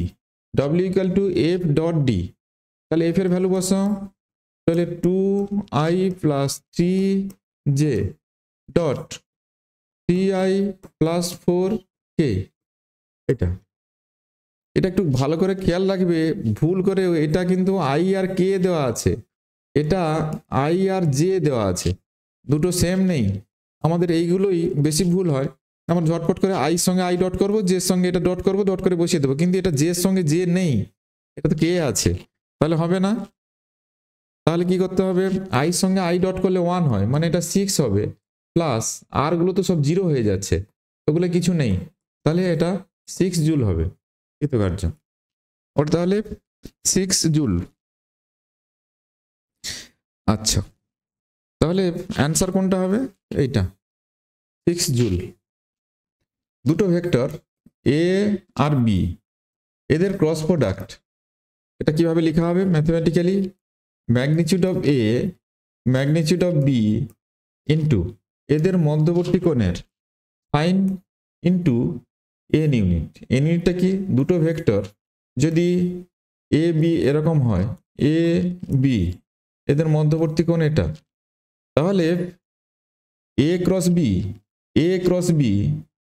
W equal to F dot D. তাহলে এফ এর ভ্যালু বসাও, তাহলে 2i plus 3j dot 3i plus 4k। এটা এটা একটু ভালো করে খেয়াল রাখবে, ভুল করে এটা কিন্তু আই আর কে দেওয়া আছে, এটা আই আর জে দেওয়া আছে, দুটো সেম নেই। আমাদের এইগুলোই বেশি ভুল হয়, আমরা ঝটপট করে আই সঙ্গে আই ডট করবো, জের সঙ্গে এটা ডট করবো, ডট করে বসিয়ে দেবো, কিন্তু এটা জের সঙ্গে জে নেই, এটা তো কে আছে, তাহলে হবে না। তাহলে কি করতে হবে, আই সঙ্গে আই ডট করলে 1 হয়, মানে এটা 6 হবে, প্লাস আর গুলো তো সব 0 হয়ে যাচ্ছে, ওগুলো কিছু নেই, তাহলে এটা 6 জুল হবে কৃতকার্য, ওটা তাহলে 6 জুল। আচ্ছা, তাহলে অ্যান্সার কোনটা হবে, এইটা 6 জুল। দুটো ভেক্টর এ আর বি, এদের ক্রস প্রোডাক্ট, এটা কিভাবে লেখা হবে mathematically, magnitude of A magnitude of B into এদের মধ্যবর্তী কোণের sine into N unit. N ইউনিটটা কি, দুটো ভেক্টর যদি এ বি এরকম হয়, এ বি এদের মধ্যবর্তী কোণ এটা, তাহলে এ ক্রস বি, এ ক্রস বি,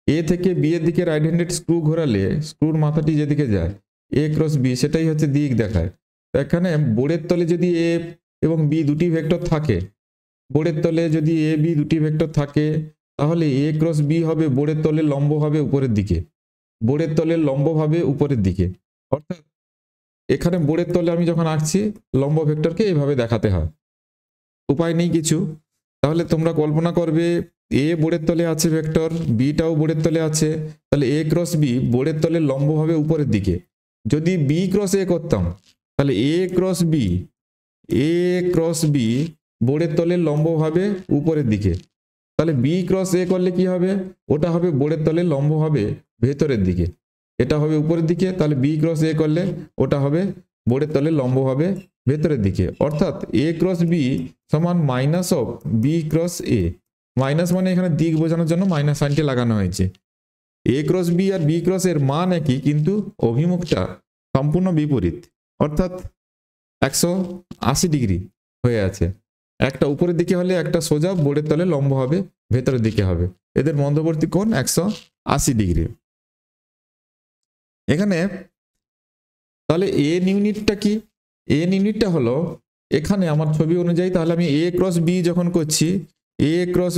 এ থেকে বি এর দিকে রাইট হ্যান্ডেড স্ক্রু ঘোরালে স্ক্রুর মাথাটি যেদিকে যায় এ ক্রস বি, সেটাই হচ্ছে দিক দেখায়। তো এখানে বোর্ডের তলে যদি এ এবং বি দুটি ভেক্টর থাকে, বোর্ডের তলে যদি এ বি দুটি ভেক্টর থাকে, তাহলে এ ক্রস বি হবে বোর্ডের তলে লম্ব হবে উপরের দিকে, বোর্ডের তলে লম্ব হবে উপরের দিকে। অর্থাৎ এখানে বোর্ডের তলে আমি যখন আঁকছি লম্ব ভেক্টরকে এইভাবে দেখাতে হয়, উপায় নেই কিছু। তাহলে তোমরা কল্পনা করবে এ বোর্ডের তলে আছে ভেক্টর, বিটাও বোর্ডের তলে আছে, তাহলে এ ক্রস বি বোর্ডের তলে লম্ব হবে উপরের দিকে। যদি বি ক্রস এ করতাম, তাহলে এ ক্রস বি, এ ক্রস বি বোর্ডের তলে লম্ব হবে উপরের দিকে, তাহলে বি ক্রস এ করলে কি হবে, ওটা হবে বোর্ডের তলে লম্ব হবে ভেতরের দিকে, এটা হবে উপরের দিকে, তাহলে বি ক্রস এ করলে ওটা হবে বোর্ডের তলে লম্ব হবে ভেতরের দিকে। অর্থাৎ এ ক্রস বি সমান minus of B cross a, minus মানে এখানে দিক বোঝানোর জন্য মাইনাস সাইনটি লাগানো হয়েছে। এ ক্রস বি আর বি ক্রস এর মান একই, কিন্তু অভিমুখটা সম্পূর্ণ বিপরীত, অর্থাৎ 180 ডিগ্রি হয়ে আছে। একটা উপরের দিকে হলে একটা সোজা বোর্ডের তলে লম্ব হবে, ভেতরের দিকে হবে। এদের মধ্যবর্তী কোণ 180 ডিগ্রি। এখানে তাহলে এন ইউনিটটা কি? এন ইউনিটটা হলো এখানে আমার ছবি অনুযায়ী, তাহলে আমি এ ক্রস বি যখন করছি, এ ক্রস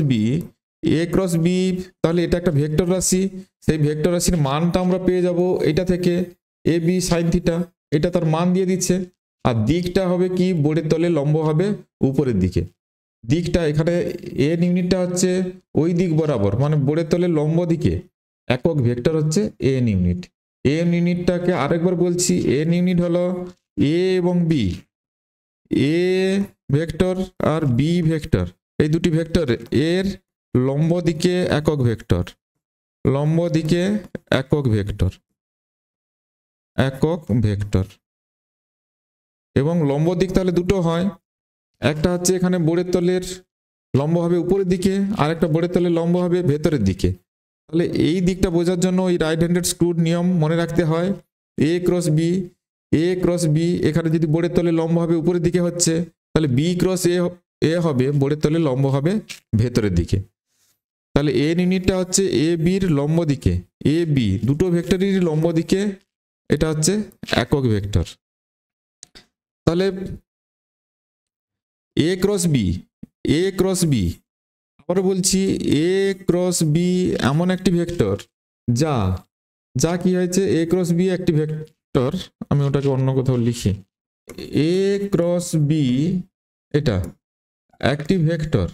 বি, তাহলে এটা একটা ভেক্টর রাশি। সেই ভেক্টর রাশির মানটা আমরা পেয়ে যাব এটা থেকে, এ বি সাইন থিটা, এটা তার মান দিয়ে দিচ্ছে। আর দিকটা হবে কি? বোর্ডের তলে লম্ব হবে উপরের দিকে। দিকটা এখানে এন ইউনিটটা হচ্ছে ওই দিক বরাবর, মানে বোর্ডের তলে লম্ব দিকে একক ভেক্টর হচ্ছে এন ইউনিট। এন ইউনিটটাকে আরেকবার বলছি, এন ইউনিট হলো এ এবং বি, এ ভেক্টর আর বি ভেক্টর, এই দুটি ভেক্টর এর লম্ব দিকে একক ভেক্টর, লম্ব দিকে একক ভেক্টর, একক ভেক্টর। এবং লম্ব দিক তাহলে দুটো হয়, একটা হচ্ছে এখানে বোর্ডের তলের লম্ব হবে উপরের দিকে, আর একটা বোর্ডের তলের লম্ব হবে ভেতরের দিকে। তাহলে এই দিকটা বোঝার জন্য ওই রাইট হ্যান্ডেড স্ক্রুড নিয়ম মনে রাখতে হয়। এ ক্রস বি, এখানে যদি বোর্ডের তলে লম্ব হবে উপরের দিকে হচ্ছে, তাহলে বি ক্রস এ হবে বোর্ডের তলে লম্ব হবে ভেতরের দিকে। তাহলে এন ইউনিটটা হচ্ছে এ বির লম্ব দিকে, এ বি দুটো ভেক্টরেরই লম্ব দিকে, এটা হচ্ছে একক ভেক্টর। তাহলে এ ক্রস বি, আবার বলছি এ ক্রস বি এমন একটি ভেক্টর যা কি হয়েছে, এ ক্রস বি একটি ভেক্টর, আমি ওটাকে অন্য কোথাও লিখি, এ ক্রস বি এটা একটি ভেক্টর,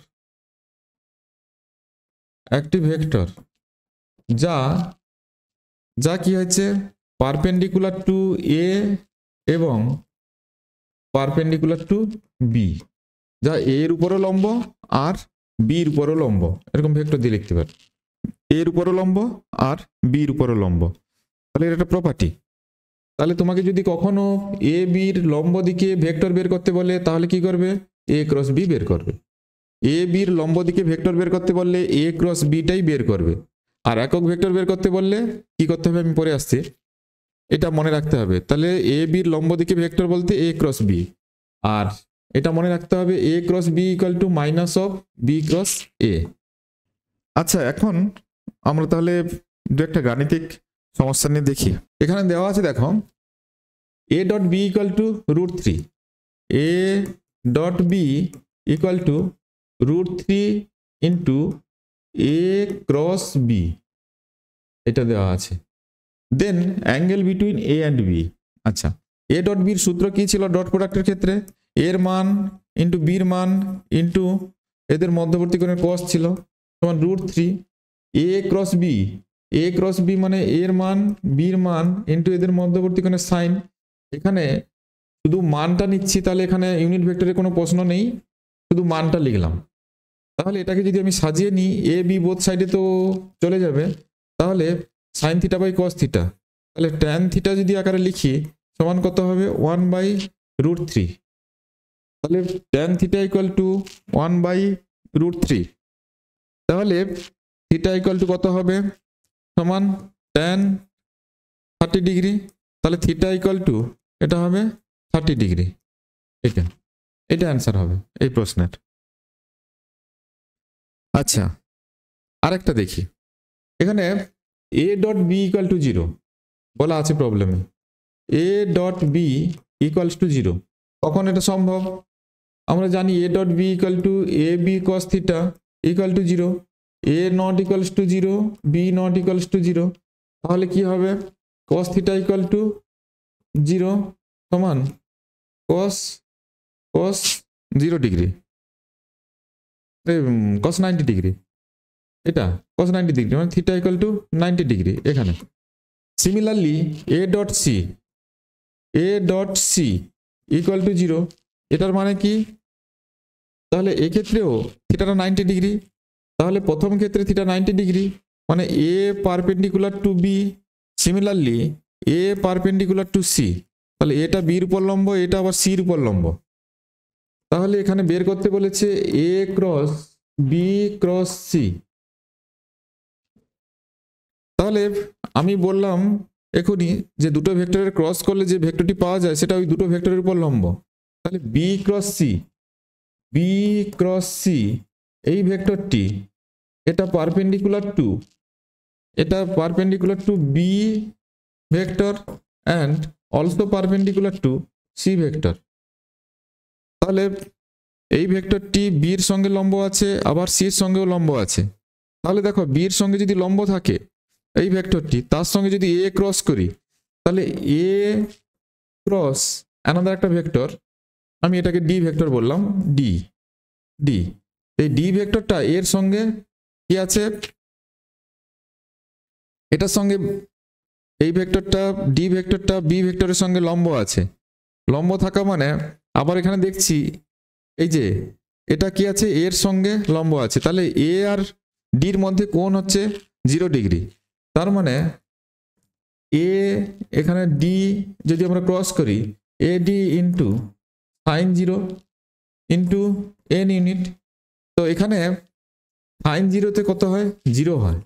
যা কি হয়েছে পারপেন্ডিকুলার টু এ এবং পারপেন্ডিকুলার টু বি, যা এর উপরও লম্ব আর বির উপরও লম্ব, এরকম ভেক্টর দিয়ে লিখতে পারি, এর উপরও লম্ব আর বির উপরও লম্ব। তাহলে এটা একটা প্রপার্টি। তাহলে তোমাকে যদি কখনো এ বির লম্ব দিকে ভেক্টর বের করতে বলে, তাহলে কি করবে? এ ক্রস বি বের করবে। এ বির লম্ব দিকে ভেক্টর বের করতে বললে এ ক্রস বিটাই বের করবে। আর একক ভেক্টর বের করতে বললে কি করতে হবে আমি পরে আসছি, এটা মনে রাখতে হবে। তাহলে এ বির লম্ব দিকে ভেক্টর বলতে এ ক্রস বি, আর এটা মনে রাখতে হবে A cross B equal to minus of B cross A. আচ্ছা, এখন আমরা তাহলে দু একটা গাণিতিক সমস্যা নিয়ে দেখি। এখানে দেওয়া আছে দেখো, A dot B equal to √3, A dot B equal to √3 into A cross B, এটা দেওয়া আছে। Then angle between A and B. আচ্ছা, এ ডট বির সূত্র কি ছিল ডট প্রোডাক্টের ক্ষেত্রে? এর মান ইন্টু বির মান ইন্টু এদের মধ্যবর্তী কোণের cos ছিল সমান √3। এ ক্রস বি মানে এর মান বির মান ইন্টু এদের মধ্যবর্তী কোণের সাইন। এখানে শুধু মানটা নিচ্ছি, তাহলে এখানে ইউনিট ভেক্টরের কোনো প্রশ্ন নেই, শুধু মানটা লিখলাম। তাহলে এটাকে যদি আমি সাজিয়ে নিই, এ বি বোথ সাইডে তো চলে যাবে, তাহলে sine theta by cos theta, তাহলে ট্যান থিটা যদি আকারে লিখি সমান কত হবে 1/√3। তাহলে ট্যান থিটা ইকুয়াল টু 1/√3, তাহলে থিটা ইকুয়াল টু কত হবে সমান ট্যান 30 ডিগ্রি। তাহলে থিটা ইকুয়াল টু এটা হবে 30 ডিগ্রি। এটা অ্যান্সার হবে এই প্রশ্নের। আচ্ছা, আরেকটা দেখি। এখানে a dot B equal to 0 বলা আছে প্রবলেমে। A dot B equals to 0, কখন এটা সম্ভব? আমরা জানি a dot B equal to A B cos theta equal to 0, a not equals to 0, b not equals to 0। তাহলে কি হবে? কস থিটা ইকুয়াল টু 0 সমান কস 0 ডিগ্রি, কস 90 ডিগ্রি, এটা cos 90 ডিগ্রি মানে থিটা ইকুয়াল টু 90 ডিগ্রি এখানে। Similarly a dot c equal to 0, এটার মানে কি? তাহলে এক্ষেত্রেও থিটাটা 90 ডিগ্রি, তাহলে প্রথম ক্ষেত্রে থিটা 90 ডিগ্রি মানে A perpendicular to B, similarly A perpendicular to C, তাহলে এটা বির উপর লম্ব, এটা আবার সির উপর লম্ব। তাহলে এখানে বের করতে বলেছে এ ক্রস বি ক্রস সি। তাহলে আমি বললাম এখনই যে দুটো ভেক্টরের ক্রস করলে যে ভেক্টরটি পাওয়া যায় সেটা ওই দুটো ভেক্টরের উপর লম্ব। তাহলে b cross c, b cross c এই ভেক্টরটি এটা perpendicular to b vector and also perpendicular to c vector. তাহলে এই ভেক্টরটি বির সঙ্গে লম্ব আছে, আবার সির সঙ্গেও লম্ব আছে। তাহলে দেখো বির সঙ্গে যদি লম্ব থাকে এই ভেক্টরটি, তার সঙ্গে যদি এ ক্রস করি, তাহলে এ ক্রস অ্যানাদার একটা ভেক্টর, আমি এটাকে ডি ভেক্টর বললাম, ডি এই ডি ভেক্টরটা এর সঙ্গে কি আছে, এটার সঙ্গে এই ভেক্টরটা ডি ভেক্টরটা বি ভেক্টরের সঙ্গে লম্ব আছে। লম্ব থাকা মানে আবার এখানে দেখছি এই যে এটা কি আছে, এর সঙ্গে লম্ব আছে। তাহলে এ আর ডির মধ্যে কোণ হচ্ছে 0 ডিগ্রি। তার মানে এ এখানে ডি যদি আমরা ক্রস করি, A D into sign 0 into N unit. তো এখানে সাইন 0তে কত হয়, 0 হয়।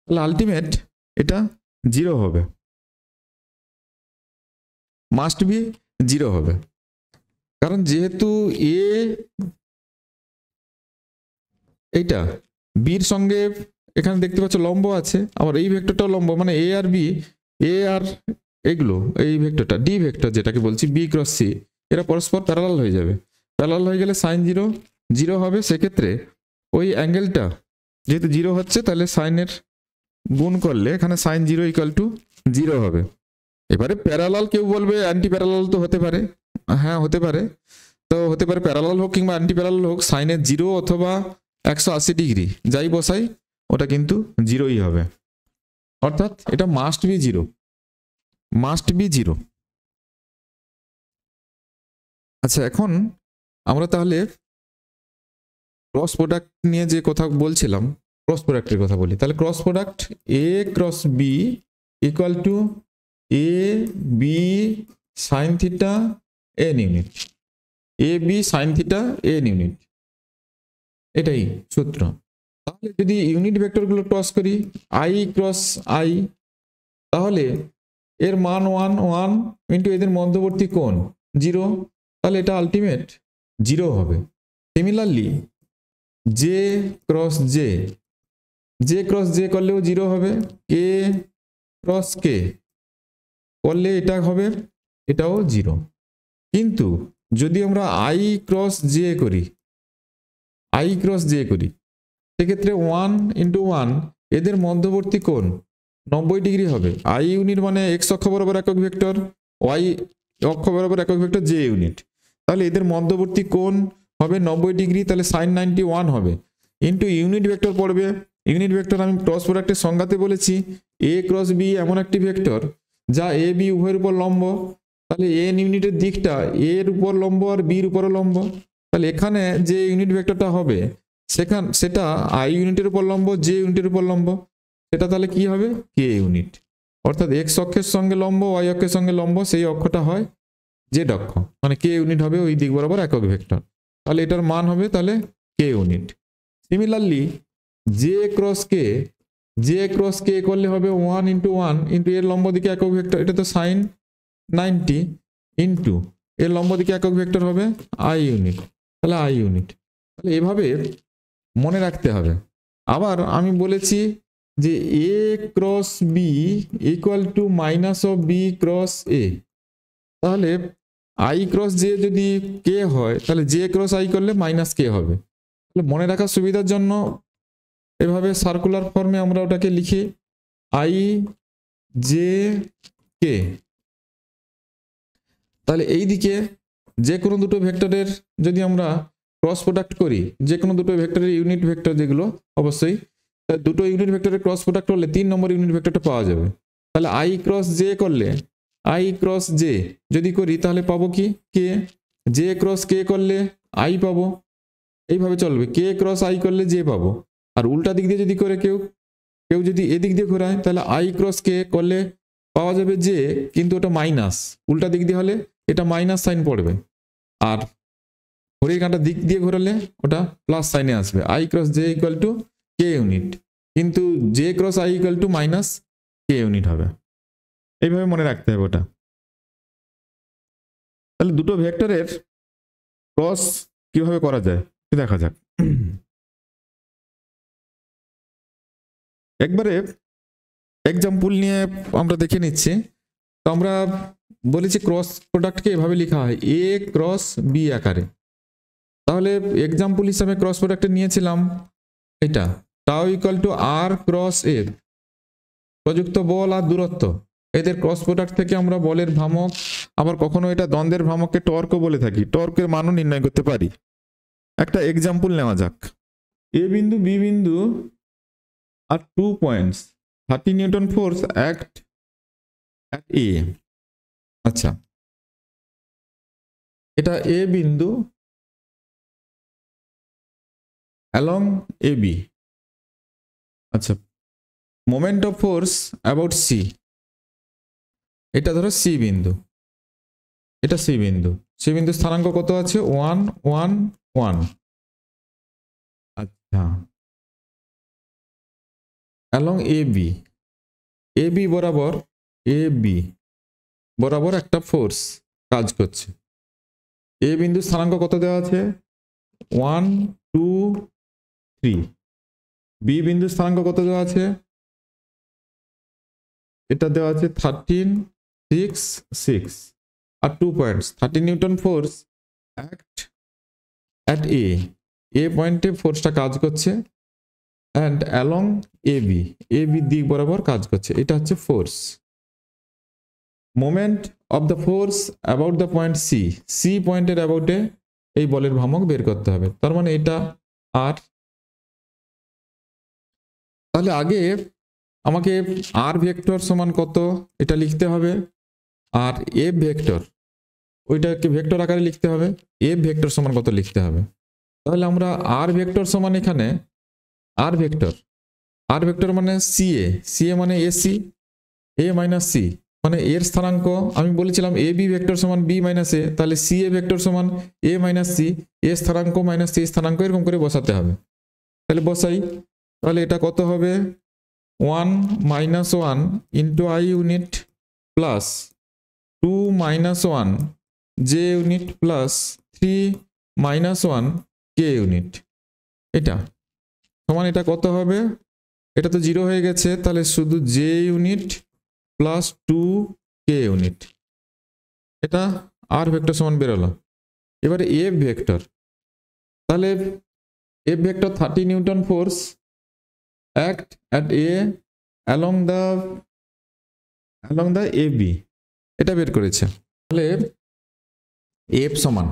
তাহলে আলটিমেট এটা 0 হবে, মাস্ট বি 0 হবে। কারণ যেহেতু এ এইটা বির সঙ্গে এখানে দেখতে পাচ্ছ লম্ব আছে, আবার এই ভেক্টরটাও লম্ব, মানে এ আর বি, এ আর এগুলো এই ভেক্টরটা ডি ভেক্টর যেটাকে বলছি বি ক্রস সি, এরা পরস্পর প্যারালাল হয়ে যাবে। প্যারালাল হয়ে গেলে সাইন 0 0 হবে। সেক্ষেত্রে ওই অ্যাঙ্গেলটা যেহেতু 0 হচ্ছে, তাহলে সাইনের গুণ করলে এখানে সাইন 0 ইকুয়াল টু 0 হবে। এবারে প্যারালাল কেউ বলবে অ্যান্টি প্যারালাল তো হতে পারে, হ্যাঁ হতে পারে। তো হতে পারে প্যারালাল হোক কিংবা অ্যান্টি প্যারালাল হোক, সাইনের 0 অথবা 180 ডিগ্রি যাই বসাই ওটা কিন্তু 0ই হবে। অর্থাৎ এটা মাস্ট বি 0। আচ্ছা, এখন আমরা তাহলে ক্রস প্রোডাক্ট নিয়ে যে কথা বলছিলাম, ক্রস প্রোডাক্টের কথা বলি। তাহলে cross product a cross B equal to A B sine theta n unit, a B sine theta n unit, এটাই সূত্র। তাহলে যদি ইউনিট ভেক্টরগুলো ক্রস করি আই ক্রস আই, তাহলে এর মান 1 1 ইন্টু এদের মধ্যবর্তী কোণ 0, তাহলে এটা আলটিমেট 0 হবে। সিমিলারলি জে ক্রস জে করলেও 0 হবে, কে ক্রস কে করলে এটা হবে, এটাও 0। কিন্তু যদি আমরা আই ক্রস জে করি সেক্ষেত্রে 1 ইন্টু 1 এদের মধ্যবর্তী কোণ 90 ডিগ্রি হবে। আই ইউনিট মানে এক্স অক্ষ বরাবর একক ভেক্টর, ওয়াই অক্ষ বরাবর একক ভেক্টর জে ইউনিট। তাহলে এদের মধ্যবর্তী কোণ হবে 90 ডিগ্রি, তাহলে সাইন 91 হবে। ইন্টু ইউনিট ভেক্টর পড়বে। ইউনিট ভেক্টর আমি ক্রস প্রোডাক্টের সংজ্ঞাতে বলেছি এ ক্রস বি এমন একটি ভেক্টর যা এ বি উভয়ের উপর লম্ব। তাহলে এন ইউনিটের দিকটা এর উপর লম্ব আর বির উপর লম্ব। তাহলে এখানে যে ইউনিট ভেক্টরটা হবে সেটা আই ইউনিটের উপর লম্ব, জে ইউনিটের উপর লম্ব, সেটা তাহলে কি হবে, কে ইউনিট। অর্থাৎ এক্স অক্ষের সঙ্গে লম্ব, ওয়াই অক্ষের সঙ্গে লম্ব, সেই অক্ষটা হয় জেড অক্ষ, মানে কে ইউনিট হবে ওই দিক বরাবর একক ভেক্টর। তাহলে এটার মান হবে তাহলে K unit. Similarly J cross K করলে হবে 1 ইন্টু 1 ইন্টু এর লম্ব দিকে একক ভেক্টর, এটা তো সাইন 90 ইন্টু এর লম্ব দিকে একক ভেক্টর হবে আই ইউনিট, তাহলে আই ইউনিট। তাহলে এভাবে মনে রাখতে হবে। আবার আমি বলেছি যে A cross B equal to minus of B cross A. তাহলে আই ক্রস জে যদি কে হয়, তাহলে জে ক্রস আই করলে মাইনাস কে হবে। তাহলে মনে রাখার সুবিধার জন্য এভাবে সার্কুলার ফর্মে আমরা ওটাকে লিখি আই জে কে। তাহলে এই দিকে যে কোনো দুটো ভেক্টরের যদি আমরা ক্রস প্রোডাক্ট করি, যে কোনো দুটো ভেক্টরের ইউনিট ভেক্টর যেগুলো, অবশ্যই দুটো ইউনিট ভেক্টরের ক্রস প্রোডাক্ট করলে 3 নম্বর ইউনিট ভেক্টরটা পাওয়া যাবে। তাহলে আই ক্রস জে করলে, আই ক্রস জে যদি করি তাহলে পাবো কি কে, জে ক্রস কে করলে আই পাবো, এইভাবে চলবে। কে ক্রস আই করলে জে পাবো। আর উল্টা দিক দিয়ে যদি করে কেউ যদি এদিক দিয়ে ঘোরায়, তাহলে আই ক্রস কে করলে পাওয়া যাবে জে, কিন্তু ওটা মাইনাস, উল্টা দিক দিয়ে হলে এটা মাইনাস সাইন পড়বে। আর ঘড়ির কাঁটা দিক দিয়ে ঘোরালে ওটা প্লাস সাইনে আসবে। I cross J equal to K unit, কিন্তু J cross I equal to minus K unit হবে। এইভাবে মনে রাখতে হবে ওটা। তাহলে দুটো ভেক্টরের ক্রস কিভাবে করা যায় দেখা যাক। একবারে এক্সাম্পল নিয়ে আমরা দেখে নিচ্ছি। তো আমরা বলেছি ক্রস প্রোডাক্টকে এভাবে লেখা হয় এ ক্রস বি আকারে। তাহলে এক্সাম্পল হিসাবে ক্রস প্রোডাক্টে নিয়েছিলাম এটা tau equal to R cross A, প্রযুক্ত বল আর দূরত্ব, এদের ক্রস প্রোডাক্ট থেকে আমরা বলের ভ্রামক, আবার কখনো এটা দ্বন্দ্বের ভ্রামককে টর্কও বলে থাকি, টর্কের মানও নির্ণয় করতে পারি। একটা এক্সাম্পল নেওয়া যাক। এ বিন্দু বি বিন্দু আর 2 points 30 newton force act at A. আচ্ছা, এটা এ বিন্দু অ্যালং এ বি। আচ্ছা, moment of force about C, এটা ধরো সি বিন্দু, এটা সি বিন্দু, সি বিন্দু স্থানাঙ্ক কত আছে 1 1 1। আচ্ছা, along A B, A B বরাবর, এ বি বরাবর একটা ফোর্স কাজ করছে। এ বিন্দু স্থানাঙ্ক কত দেওয়া আছে 1 2 3। বি বিন্দু স্থানাঙ্ক কত দেওয়া আছে, এটা দেওয়া আছে 13 6 6 আর 2 points 30 newton force act at A, A পয়েন্টে ফোর্সটা কাজ করছে অ্যান্ড অ্যালং এ বি দিক বরাবর কাজ করছে, এটা হচ্ছে force. Moment of the force about the point C, C পয়েন্টের অ্যাবাউটে এই বলের ভ্রামক বের করতে হবে। তার মানে এটা আর, তাহলে আগে আমাকে আর ভেক্টর সমান কত এটা লিখতে হবে, আর এফ ভেক্টর ওইটাকে ভেক্টর আকারে লিখতে হবে, এফ ভেক্টর সমান কত লিখতে হবে। তাহলে আমরা আর ভেক্টর সমান এখানে আর ভেক্টর মানে সিএ, সিএ মানে এসি, এ মাইনাস সি মানে এর স্থানাঙ্ক আমি বলেছিলাম এ বি ভেক্টর সমান বি মাইনাস এ, তাহলে সি এ ভেক্টর সমান এ মাইনাস সি, এ স্থানাঙ্ক মাইনাস সি স্থানাঙ্ক, এরকম করে বসাতে হবে। তাহলে বসাই, তাহলে এটা কত হবে 1 minus 1 into I unit plus 2 minus 1 j unit plus 3 minus 1 k unit, এটা সমান এটা কত হবে, এটা তো 0 হয়ে গেছে, তাহলে শুধু j unit plus 2 k unit, এটা আর ভেক্টর সমান বেরোলো। এবারে এফ ভেক্টর, তাহলে F vector 30 newton force act at A along the AB, এটা বের করেছে। তাহলে এফ সমান,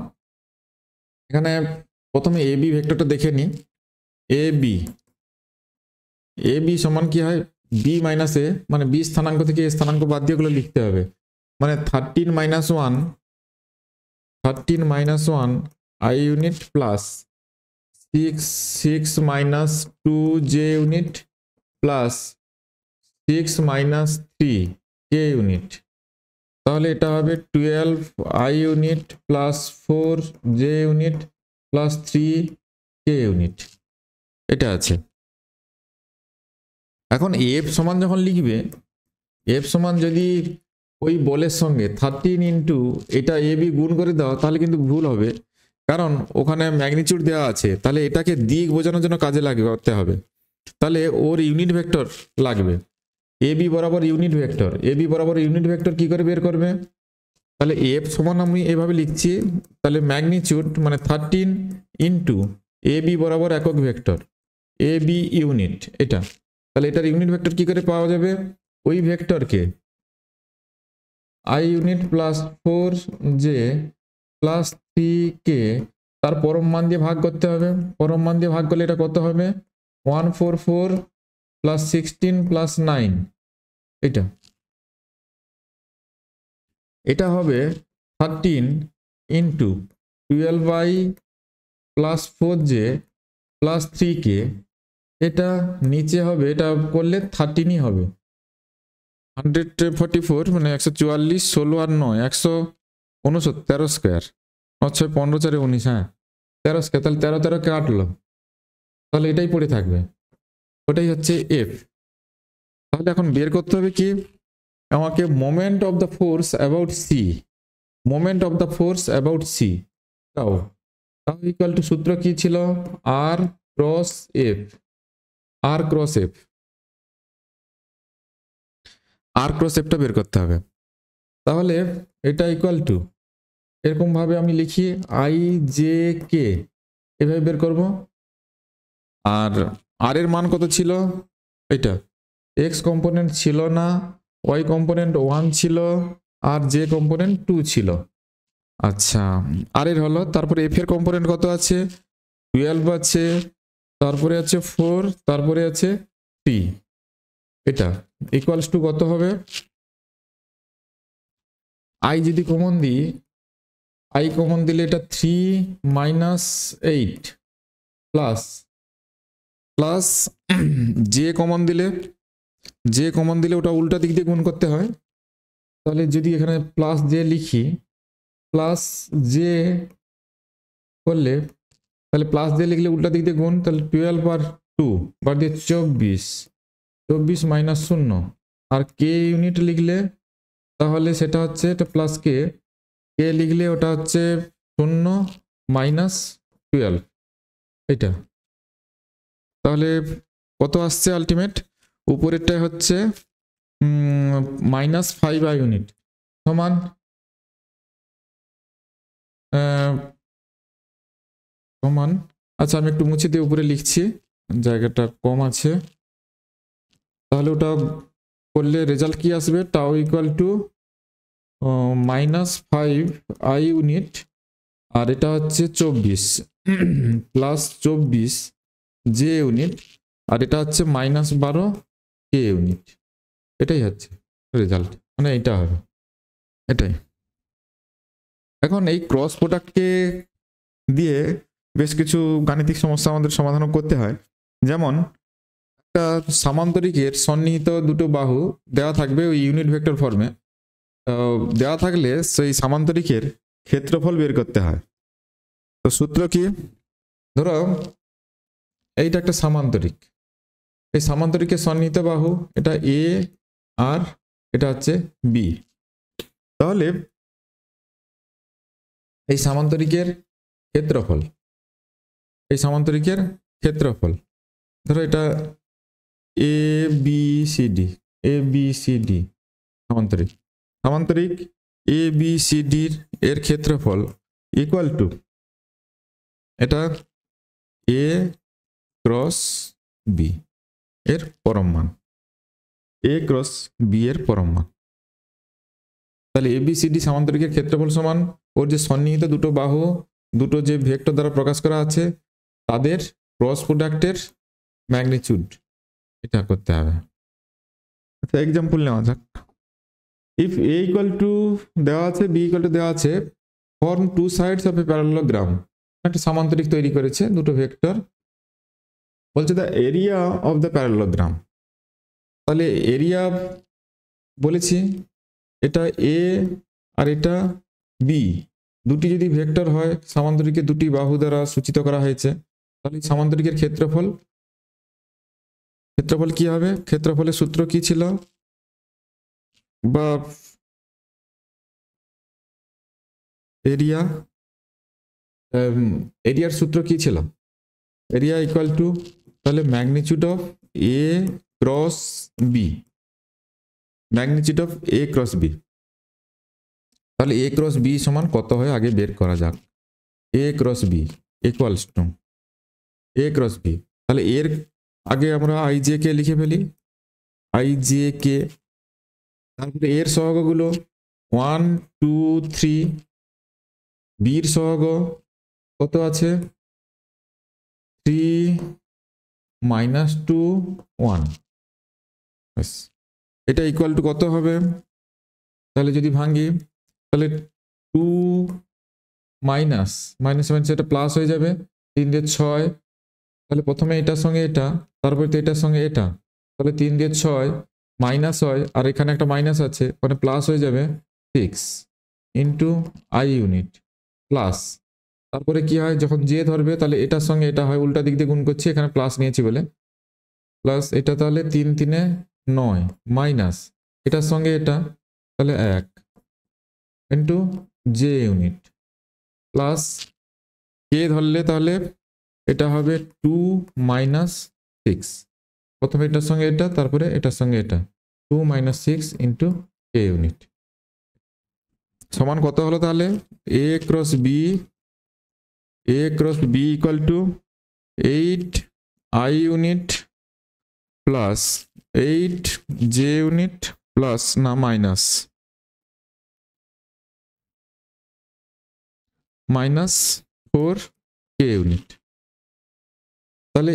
এখানে প্রথমে এবি ভেক্টরটা দেখে নি, এবি সমান কি হয় বি মাইনাস এ, মানে বি স্থানাঙ্ক থেকে এ স্থানাঙ্ক বাদ দিয়ে ওগুলো লিখতে হবে, মানে 13 minus 1 I unit plus 6 minus 2 j unit plus 6 minus 3 k unit, তাহলে এটা হবে 12 I unit plus 4 j unit plus 3 k unit, এটা আছে। এখন এফ সমান যখন লিখবে, এফ সমান যদি ওই বলের সঙ্গে 13 ইন্টু এটা এ বি গুণ করে দাও তাহলে কিন্তু ভুল হবে, কারণ ওখানে ম্যাগনিটিউড দেওয়া আছে, তাহলে এটাকে দিক বোঝানোর জন্য কাজে লাগাতে হবে, তাহলে ওর ইউনিট ভেক্টর লাগবে। এ বি বরাবর ইউনিট ভেক্টর, এ বি বরাবর ইউনিট ভেক্টর কি করে বের করবে, তাহলে এফ সমান আমি এভাবে লিখছি, তাহলে ম্যাগনিটিউড মানে 13 ইন্টু এ বি বরাবর একক ভেক্টর এ বি ইউনিট, এটা তাহলে এটার ইউনিট ভেক্টর কি করে পাওয়া যাবে, ওই ভেক্টরকে I unit plus 4 J plus 3 কে তার পরম মান দিয়ে ভাগ করতে হবে, পরম মান দিয়ে ভাগ করলে এটা কত হবে 144 প্লাস 16 প্লাস 9, এটা হবে 13 into 12i plus 4j plus 3k, এটা নিচে হবে, এটা করলে 13ই হবে, 144 মানে 144 16 আর 9 169 স্কোয়ার, 6 15 4 19, হ্যাঁ 13 স্কোয়ার, তাহলে 13 13 কাটলো, তাহলে এটাই পড়ে থাকবে, ওটাই হচ্ছে এফ। তাহলে এখন বের করতে হবে কি, আমাকে moment of the force about C, moment of the force about C, তাও তাও ইকুয়াল টু সূত্র কি ছিল, r cross F, r cross F, r cross এফটা বের করতে হবে। তাহলে এটা ইকুয়াল টু এরকম ভাবে আমি লিখি আই জে কে, এভাবে বের করব। আর আর এর মান কত ছিল, এটা এক্স কম্পোনেন্ট ছিল না, ওয়াই কম্পোনেন্ট 1 ছিল, আর জে কম্পোনেন্ট 2 ছিল। আচ্ছা, আর এর হলো, তারপরে এফ এর কম্পোনেন্ট কত আছে, 12 আছে, তারপরে আছে 4, তারপরে আছে 3। এটা ইকুয়ালস টু কত হবে, আই যদি কমন দিই, আই কমন দিলে এটা 3 minus 8 plus plus J common দিলে, জে কমন দিলে ওটা উল্টা দিক দিয়ে গুণ করতে হয়। তাহলে যদি এখানে প্লাস জে লিখি, প্লাস জে করলে, তাহলে প্লাস জে লিখলে উল্টা দিক দিয়ে গুণ, তাহলে 12 আর 2 বার দিয়ে 24, 24 মাইনাস 0, আর কে ইউনিট লিখলে তাহলে সেটা হচ্ছে এটা প্লাস কে, কে লিখলে ওটা হচ্ছে 0 মাইনাস 12, এটা। তাহলে কত আসছে আলটিমেট, উপরেরটাই হচ্ছে -5 ইউনিট সমান সমান, আচ্ছা আমি একটু মুছে দিয়ে উপরে লিখছি, জায়গাটা কম আছে। তাহলে ওটা করলে রেজাল্ট কি আসবে, tau equal to -5 I unit, আর এটা হচ্ছে 24 প্লাস 24 জে ইউনিট, আর এটা হচ্ছে -12 কে ইউনিট। এটাই হচ্ছে রেজাল্ট, মানে এটা হবে এটাই। এখন এই ক্রস প্রোডাক্টকে দিয়ে বেশ কিছু গাণিতিক সমস্যা আমাদের সমাধান করতে হয়। যেমন একটা সামান্তরিকের সন্নিহিত দুটো বাহু দেওয়া থাকবে ওই ইউনিট ভেক্টর ফর্মে, দেওয়া থাকলে সেই সামান্তরিকের ক্ষেত্রফল বের করতে হয়। তো সূত্র কি, ধরো এইটা একটা সামান্তরিক, এই সামান্তরিকের সন্নিহিত বাহু এটা এ আর এটা হচ্ছে বি। তাহলে এই সামান্তরিকের ক্ষেত্রফল, এই সামান্তরিকের ক্ষেত্রফল, ধরো এটা A B C D, A B C D সামান্তরিক, সামান্তরিক A B C ডির এর ক্ষেত্রফল ইকুয়াল টু এটা এ ক্রস বি এর পরম মান, এ ক্রস বি এর পরম মান। তাহলে এ বি সি ডি সামান্তরিকের ক্ষেত্রফল সমান ওর যে সন্নিহিত দুটো বাহু, দুটো যে ভেক্টর দ্বারা প্রকাশ করা আছে তাদের ক্রস প্রোডাক্টের ম্যাগনিটিউড, এটা করতে হবে। আচ্ছা এক্সাম্পল নেওয়া যাক, ইফ এ ইকুয়াল টু দেওয়া আছে, বি ইকুয়াল টু দেওয়া আছে, form two sides of A parallelogram, একটা সামান্তরিক তৈরি করেছে দুটো ভেক্টর, বলছে the area of the parallelogram. তাহলে এরিয়া বলেছি এটা এ আর এটা বি, দুটি যদি ভেক্টর হয় সামান্তরিকের দুটি বাহু দ্বারা সূচিত করা হয়েছে, তাহলে সামান্তরিকের ক্ষেত্রফল, ক্ষেত্রফল কি হবে, ক্ষেত্রফলের সূত্র কি ছিল, বা এরিয়া, এরিয়ার সূত্র কি ছিল, এরিয়া ইকুয়াল টু তাহলে magnitude of a cross b, magnitude of a cross B. তাহলে এ ক্রস বি সমান কত হয় আগে বের করা যাক, A cross B equals to A cross B, তাহলে এর আগে আমরা আই জে কে লিখে ফেলি, আই জে কে, তারপরে এর সহগগুলো 1 2 3, বির সহগ কত আছে 3 -2 1, এটা ইকুয়াল টু কত হবে, তাহলে যদি ভাঙি তাহলে 2 মাইনাস মাইনাস এটা প্লাস হয়ে যাবে, 3 দিয়ে 6, তাহলে প্রথমে এটার সঙ্গে এটা, তারপরে তো এটার সঙ্গে এটা, তাহলে 3 দিয়ে 6 মাইনাস হয়, আর এখানে একটা মাইনাস আছে মানে প্লাস হয়ে যাবে 6 ইন্টু আই ইউনিট প্লাস, তারপরে কি হয় যখন জে ধরবে তাহলে এটার সঙ্গে এটা হয়, উল্টা দিক দিয়ে গুণ করছি, এখানে প্লাস নিয়েছি বলে প্লাস, এটা তাহলে 3 3 9 মাইনাস এটার সঙ্গে এটা, তাহলে 1 ইন্টু জে ইউনিট প্লাস কে ধরলে তাহলে এটা হবে 2 মাইনাস 6, প্রথমে এটার সঙ্গে এটা, তারপরে এটার সঙ্গে এটা, 2 মাইনাস 6 ইন্টু কে ইউনিট সমান কত হলো তাহলে? এ cross B equal to 8 I unit plus 8 J unit plus না মাইনাস 4 কে ইউনিট। তাহলে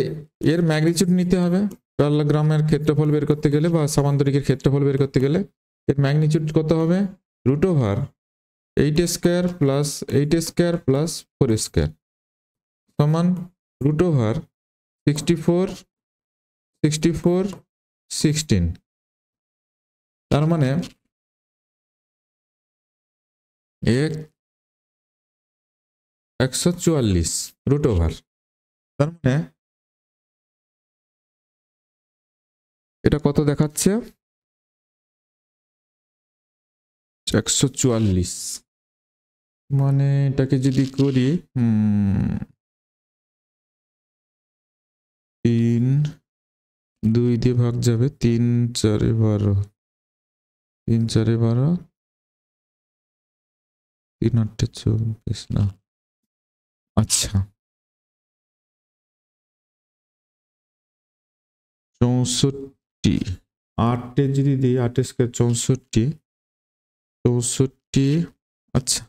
এর ম্যাগনিটিউড নিতে হবে প্যারালাগ্রামের ক্ষেত্রফল বের করতে গেলে বা সামান্তরিকের ক্ষেত্রফল বের করতে গেলে এর ম্যাগনিটিউড কত হবে? Root over 8 square plus 8 square plus 4 square সমান রুট ওভার 64 16, তার মানে 144 রুট ওভার, তার মানে এটা কত দেখাচ্ছে? 144, মানে এটাকে যদি করি 3 2 দিয়ে ভাগ যাবে, 3 4 12, 3 4 12, 3 8 24 না, আচ্ছা 64, 8 যদি দিই 8 স্কয়ার 64, আচ্ছা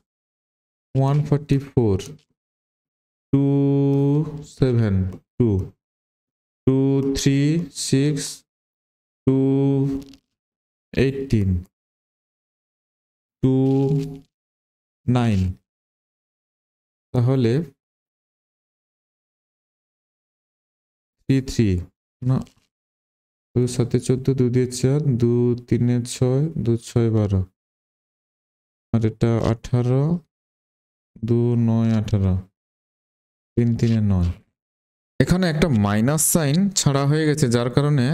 144 2 7 2 2 3 6 2 18 2 9, তাহলে 3 3 না 2 7 14 2 দিয়ে 4 2 3 6 2 6 12, আর এটা 18 2 9 18 3 3 9। এখানে একটা মাইনাস সাইন ছাড়া হয়ে গেছে, যার কারণে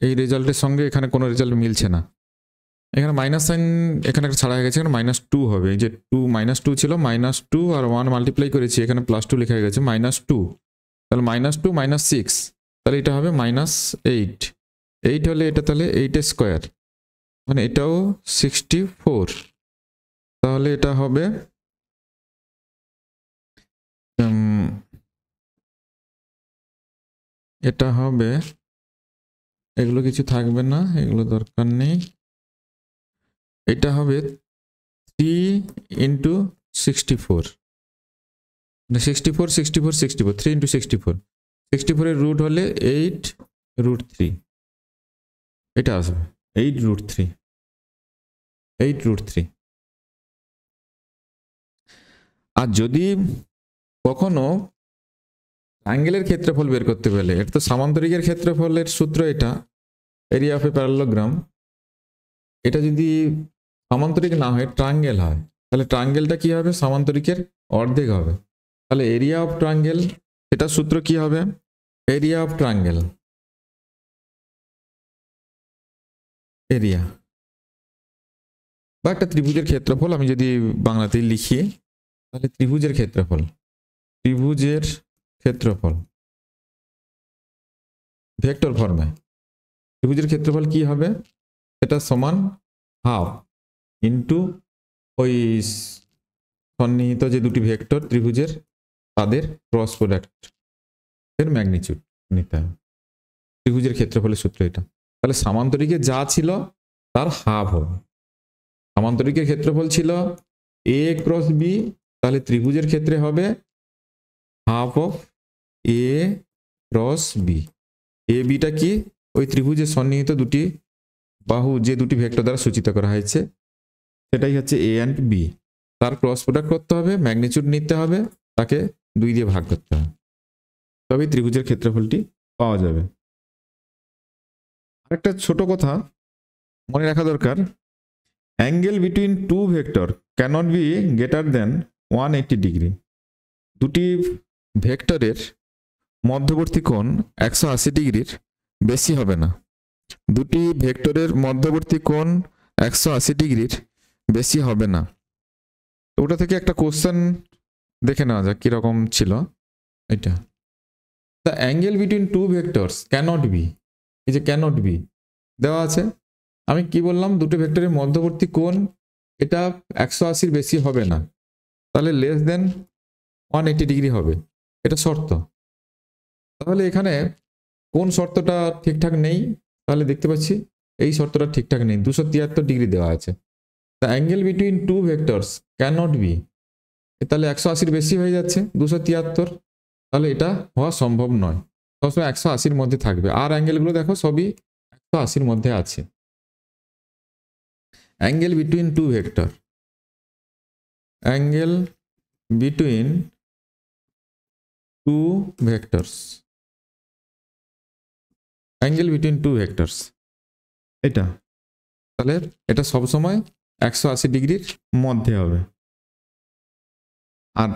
এই রেজাল্টের সঙ্গে এখানে কোনো রেজাল্ট মিলছে না। এখানে মাইনাস সাইন এখানে একটা ছাড়া হয়ে গেছে, এখানে -2 হবে। এই যে -2 ছিল, -2 আর 1 মাল্টিপ্লাই করেছি, এখানে +2 লেখা হয়ে গেছে, -2, তাহলে -2 -6, তাহলে এটা হবে -8, 8 হলে এটা তাহলে 8 স্কয়ার, মানে এটাও 64, তাহলে এটা হবে এগুলো কিছু থাকবে না, এগুলো দরকার নেই, এটা হবে 3 ইন্টু 64, 64 64 64, 3 ইন্টু 64, 64 এর রুট হলে 8 রুট 3, এটা আসবে 8 রুট 3, 8 রুট 3। আর যদি কখনো অ্যাঙ্গেলের ক্ষেত্রফল বের করতে গেলে, এটা তো সামান্তরিকের ক্ষেত্রফলের সূত্র, এটা এরিয়া অফ এ প্যারালোগ্রাম, এটা যদি সামান্তরিক না হয় ট্রায়াঙ্গেল হয়, তাহলে ট্রায়াঙ্গেলটা কি হবে? সামান্তরিকের অর্ধেক হবে। তাহলে এরিয়া অফ ট্রায়াঙ্গেল, এটা সূত্র কি হবে? এরিয়া অফ ট্রায়াঙ্গেল, এরিয়া বা একটা ত্রিভুজের ক্ষেত্রফল আমি যদি বাংলাতে লিখি, তাহলে ত্রিভুজের ক্ষেত্রফল ভেক্টর ফর্মে ত্রিভুজের ক্ষেত্রফল কি হবে? এটা সমান হাফ ইন্টু ওই সন্নিহিত যে দুটি ভেক্টর ত্রিভুজের তাদের ক্রস প্রোডাক্ট এর ম্যাগনিটিউড নিতে হবে। ত্রিভুজের ক্ষেত্রফলের সূত্র এটা। তাহলে সামান্তরিকে যা ছিল তার হাফ হবে। সামান্তরিকের ক্ষেত্রফল ছিল এ ক্রস বি, তাহলে ত্রিভুজের ক্ষেত্রে হবে half of a cross b. এ বিটা কি? ওই ত্রিভুজের সন্নিহিত দুটি বাহু যে দুটি ভেক্টর দ্বারা সূচিত করা হয়েছে সেটাই হচ্ছে এ অ্যান্ড বি। তার ক্রস প্রোডাক্ট করতে হবে, ম্যাগনিটিউড নিতে হবে, তাকে 2 দিয়ে ভাগ করতে হবে, তবেই ত্রিভুজের ক্ষেত্রফলটি পাওয়া যাবে। আরেকটা ছোট কথা মনে রাখা দরকার, angle between two vector cannot be greater than 180 degree. দুটি ভেক্টরের মধ্যবর্তী কোণ 180 ডিগ্রির বেশি হবে না। দুটি ভেক্টরের মধ্যবর্তী কোণ 180 ডিগ্রির বেশি হবে না। ওটা থেকে একটা কোশ্চেন দেখে নেওয়া যাক কিরকম ছিল এটা। The angle between two vectors cannot be, এই যে ক্যানট বি দেওয়া আছে। আমি কি বললাম, দুটো ভেক্টরের মধ্যবর্তী কোণ এটা 180 বেশি হবে না, তাহলে লেস দেন 180 ডিগ্রি হবে, এটা শর্ত। তাহলে এখানে কোন শর্তটা ঠিকঠাক নেই, তাহলে দেখতে পাচ্ছি এই শর্তটা ঠিকঠাক নেই, 273 ডিগ্রি দেওয়া আছে। The angle between two vectors cannot be, তাহলে 180 বেশি হয়ে যাচ্ছে 273, তাহলে এটা হওয়া সম্ভব নয়, সবসময় 180 মধ্যে থাকবে। আর অ্যাঙ্গেলগুলো দেখো সবই 180 মধ্যে আছে। Angle between two vector, angle between two vectors, angle between two vectors এটা, তাহলে এটা সবসময় 180 ডিগ্রির মধ্যে হবে। আর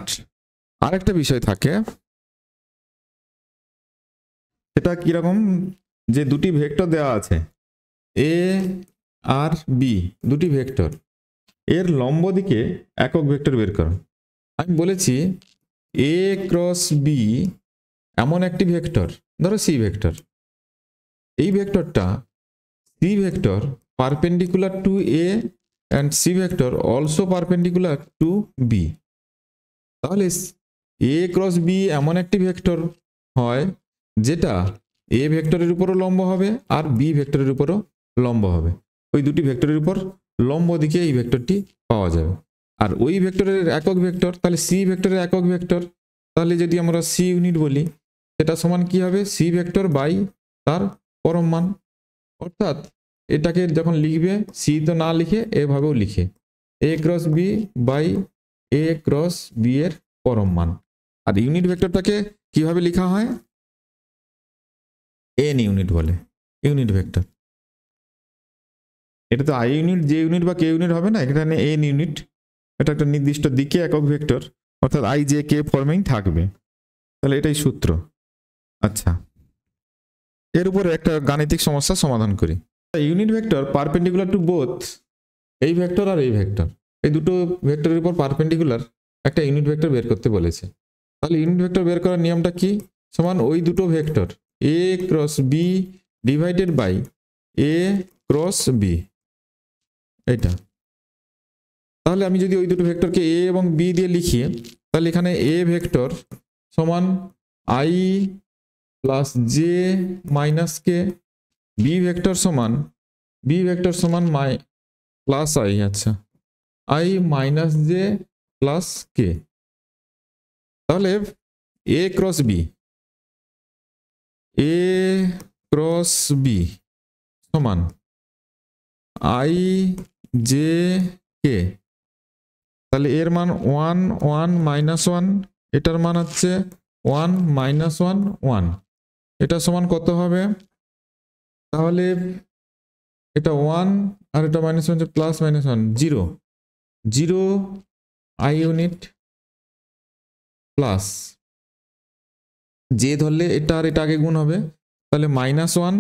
আরেকটা বিষয় থাকে, এটা কিরকম, যে দুটি ভেক্টর দেওয়া আছে এ আর বি, দুটি ভেক্টর, এর লম্ব দিকে একক ভেক্টর বের করো। আমি বলেছি এ ক্রস বি এমন একটি ভেক্টর, ধরো সি ভেক্টর, এই ভেক্টরটা C vector perpendicular to A and C vector also perpendicular to B. তাহলে এ ক্রস বি এমন একটি ভেক্টর হয় যেটা এ ভেক্টরের উপরও লম্ব হবে আর বি ভেক্টরের উপরও লম্ব হবে, ওই দুটি ভেক্টরের উপর লম্ব দিকে এই ভেক্টরটি পাওয়া যাবে। আর ওই ভেক্টরের একক ভেক্টর, তাহলে সি ভেক্টরের একক ভেক্টর, তাহলে যদি আমরা সি ইউনিট বলি, সেটা সমান কি হবে, সি ভেক্টর বাই তার পরম মান। অর্থাৎ এটাকে যখন লিখবে সি তো না লিখে এভাবেও লিখে A cross B by A cross B এর পরম মান। আর ইউনিট ভেক্টরটাকে কিভাবে লেখা হয়, এন ইউনিট বলে, ইউনিট ভেক্টর। এটা তো আই ইউনিট, জে ইউনিট বা কে ইউনিট হবে না, এখানে এন ইউনিট, এটা একটা নির্দিষ্ট দিকে একক ভেক্টর, অর্থাৎ আই জে কে ফর্মেই থাকবে, তাহলে এটাই সূত্র। আচ্ছা, এর উপরে একটা গাণিতিক সমস্যা সমাধান করি। Unit vector perpendicular to both, এই ভেক্টর আর এই ভেক্টর, এই দুটো ভেক্টরের উপর পারপেন্ডিকুলার একটা ইউনিট ভেক্টর বের করতে বলেছে। তাহলে ইউনিট ভেক্টর বের করার নিয়মটা কি, সমান ওই দুটো vector a cross b divided by A cross B, এটা। তাহলে আমি যদি ওই দুটো ভেক্টরকে এ এবং বি দিয়ে লিখি, তাহলে এখানে এ ভেক্টর সমান i plus j minus k, b vector সমান প্লাস আই, আচ্ছা i minus j plus k. তাহলে এ ক্রস বি সমান আই জে কে, তাহলে এর মান 1 1 মাইনাস 1, এটার মান হচ্ছে 1 মাইনাস 1 1, এটা সমান কত হবে, তাহলে এটা 1 আর এটা minus 1 plus minus 1 0 0 I unit plus J ধরলে এটা আর এটা আগে গুণ হবে, তাহলে মাইনাস 1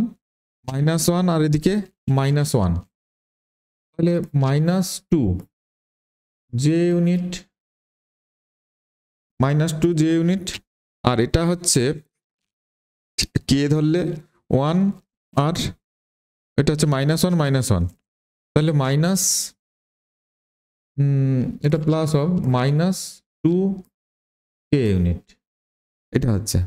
আর এদিকে মাইনাস 1, তাহলে মাইনাস 2 জে ইউনিট, আর এটা হচ্ছে কে ধরলে 1 আর এটা হচ্ছে মাইনাস 1, তাহলে মাইনাস, এটা প্লাস হবে মাইনাস 2 কে ইউনিট, এটা হচ্ছে।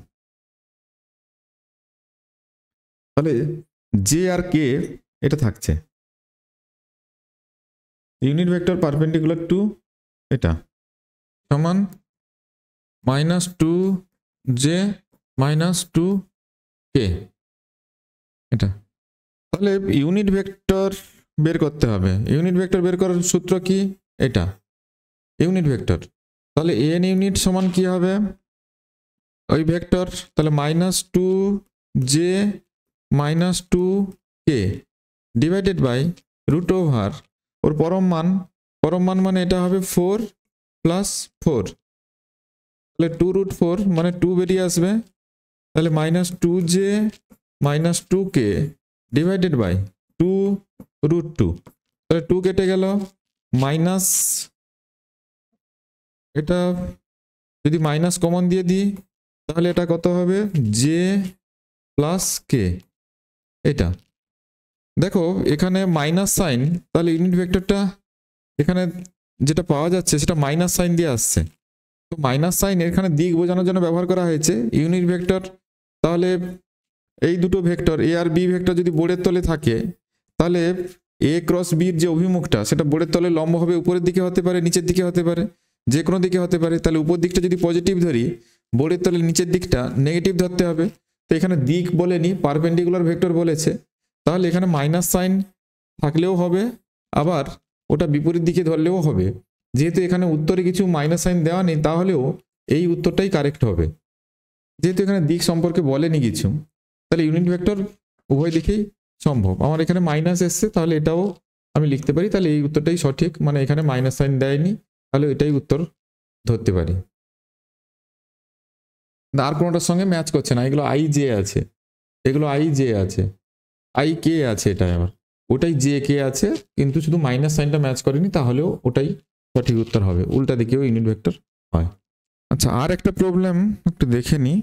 তাহলে জে আর কে এটা থাকছে, ইউনিট ভেক্টর পারপেন্ডিকুলার টু এটা সমান মাইনাস 2 জে মাইনাস 2 কে, এটা। তাহলে ইউনিট ভেক্টর বের করতে হবে, ইউনিট ভেক্টর বের করার সূত্র কি, এটা ইউনিট ভেক্টর। তাহলে এন ইউনিট সমান কি হবে, ওই ভেক্টর, তাহলে minus 2 J minus 2 K divided by root over ওর পরম মান মানে এটা হবে 4 প্লাস 4, তাহলে 2 রুট 4 মানে 2 বেরিয়ে আসবে, তাহলে minus 2 J minus 2 K divided by 2 root 2, তাহলে 2 কেটে গেল, মাইনাস এটা যদি মাইনাস কমন দিয়ে দিই তাহলে এটা কত হবে জে প্লাস কে। এটা দেখো এখানে মাইনাস সাইন, তাহলে ইউনিট ভেক্টরটা এখানে যেটা পাওয়া যাচ্ছে সেটা মাইনাস সাইন দিয়ে আসছে। তো মাইনাস সাইন এখানে দিক বোঝানোর জন্য ব্যবহার করা হয়েছে। ইউনিট ভেক্টর তাহলে এই দুটো ভেক্টর এ আর বি ভেক্টর যদি বোর্ডের তলে থাকে তাহলে এ ক্রস বির যে অভিমুখটা সেটা বোর্ডের তলে লম্ব হবে, উপরের দিকে হতে পারে, নিচের দিকে হতে পারে, যে কোনো দিকে হতে পারে। তাহলে উপর দিকটা যদি পজিটিভ ধরি, বোর্ডের তলে নিচের দিকটা নেগেটিভ ধরতে হবে। তো এখানে দিক বলেনি, পারপেন্ডিকুলার ভেক্টর বলেছে, তাহলে এখানে মাইনাস সাইন থাকলেও হবে, আবার ওটা বিপরীত দিকে ধরলেও হবে। যেহেতু এখানে উত্তরে কিছু মাইনাস সাইন দেওয়া নেই, তাহলেও এই উত্তরটাই কারেক্ট হবে। যেহেতু এখানে দিক সম্পর্কে বলেনি কিছু, তাহলে ইউনিট ভেক্টর উভয় দিকেই সম্ভব। আমার এখানে মাইনাস এসছে, তাহলে এটাও আমি লিখতে পারি, তাহলে এই উত্তরটাই সঠিক। মানে এখানে মাইনাস সাইন দেয়নি, তাহলে এটাই উত্তর ধরতে পারি। আর কোনোটার সঙ্গে ম্যাচ করছে না, এগুলো আই জে আছে, এগুলো আই জে আছে, আই কে আছে, এটা আবার ওটাই জে কে আছে, কিন্তু শুধু মাইনাস সাইনটা ম্যাচ করেনি, তাহলেও ওটাই সঠিক উত্তর হবে। উল্টা দিকেও ইউনিট ভেক্টর হয়। আচ্ছা, আর একটা প্রবলেম একটু দেখে নি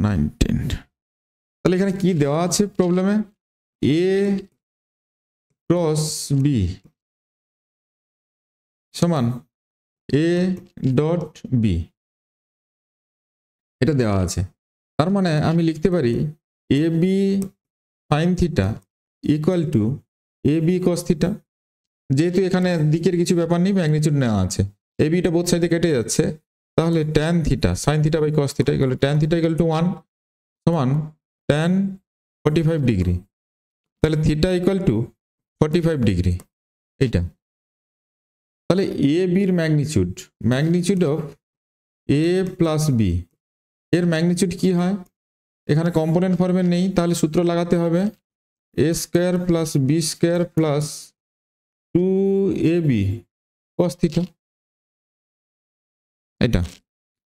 19। তাহলে এখানে কি দেওয়া আছে প্রবলেমে, এ ক্রস বি সমান এ ডট বি, এটা দেওয়া আছে। তার মানে আমি লিখতে পারি A B sine theta equal to A B cos theta. যেহেতু এখানে দিকের কিছু ব্যাপার নেই, ম্যাগনিটিউড নেওয়া আছে, এ বিটা বোথ সাইডে কেটে যাচ্ছে, তাহলে tan theta sine theta by cos theta equal to tan theta equal to 1 সমান ট্যান 45 ডিগ্রি। তাহলে থিটা ইকুয়াল টু 45 ডিগ্রি এইটা। তাহলে এ বির magnitude, magnitude of a plus b, এর ম্যাগনিটিউড কি হয়, এখানে কম্পোনেন্ট ফর্মে নেই, তাহলে সূত্র লাগাতে হবে A square plus B square plus 2ab cos theta. এটা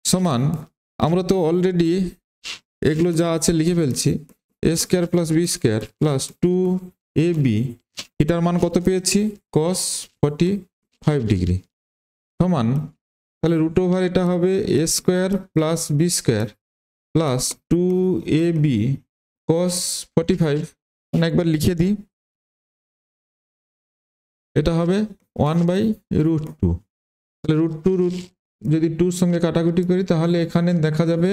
সমান, আমরা তো অলরেডি এগুলো যা আছে লিখে ফেলছি, A square plus B square plus 2ab, এটার মান কত পেয়েছি cos 45 ডিগ্রি সমান, তাহলে রুট ওভার এটা হবে A square plus B square plus 2ab cos 45, মানে একবার লিখে দিই, এটা হবে 1/√2। তাহলে √2 যদি 2 সঙ্গে কাটাকুটি করি তাহলে এখানে দেখা যাবে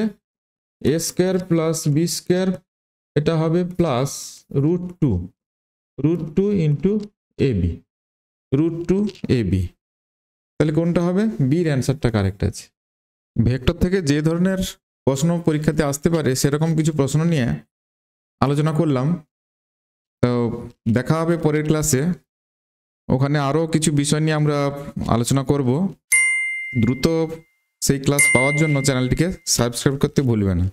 এ স্কোয়ার প্লাস বি স্কোয়ার, এটা হবে প্লাস √2 ইন্টু এবি, √2ab। তাহলে কোনটা হবে, বির অ্যান্সারটা কারেক্ট আছে। ভেক্টর থেকে যে ধরনের প্রশ্ন পরীক্ষাতে আসতে পারে সেরকম কিছু প্রশ্ন নিয়ে আলোচনা করলাম। তো দেখা হবে পরের ক্লাসে, ওখানে আরও কিছু বিষয় নিয়ে আমরা আলোচনা করব। দ্রুত সেই ক্লাস পাওয়ার জন্য চ্যানেলটিকে সাবস্ক্রাইব করতে ভুলবে না।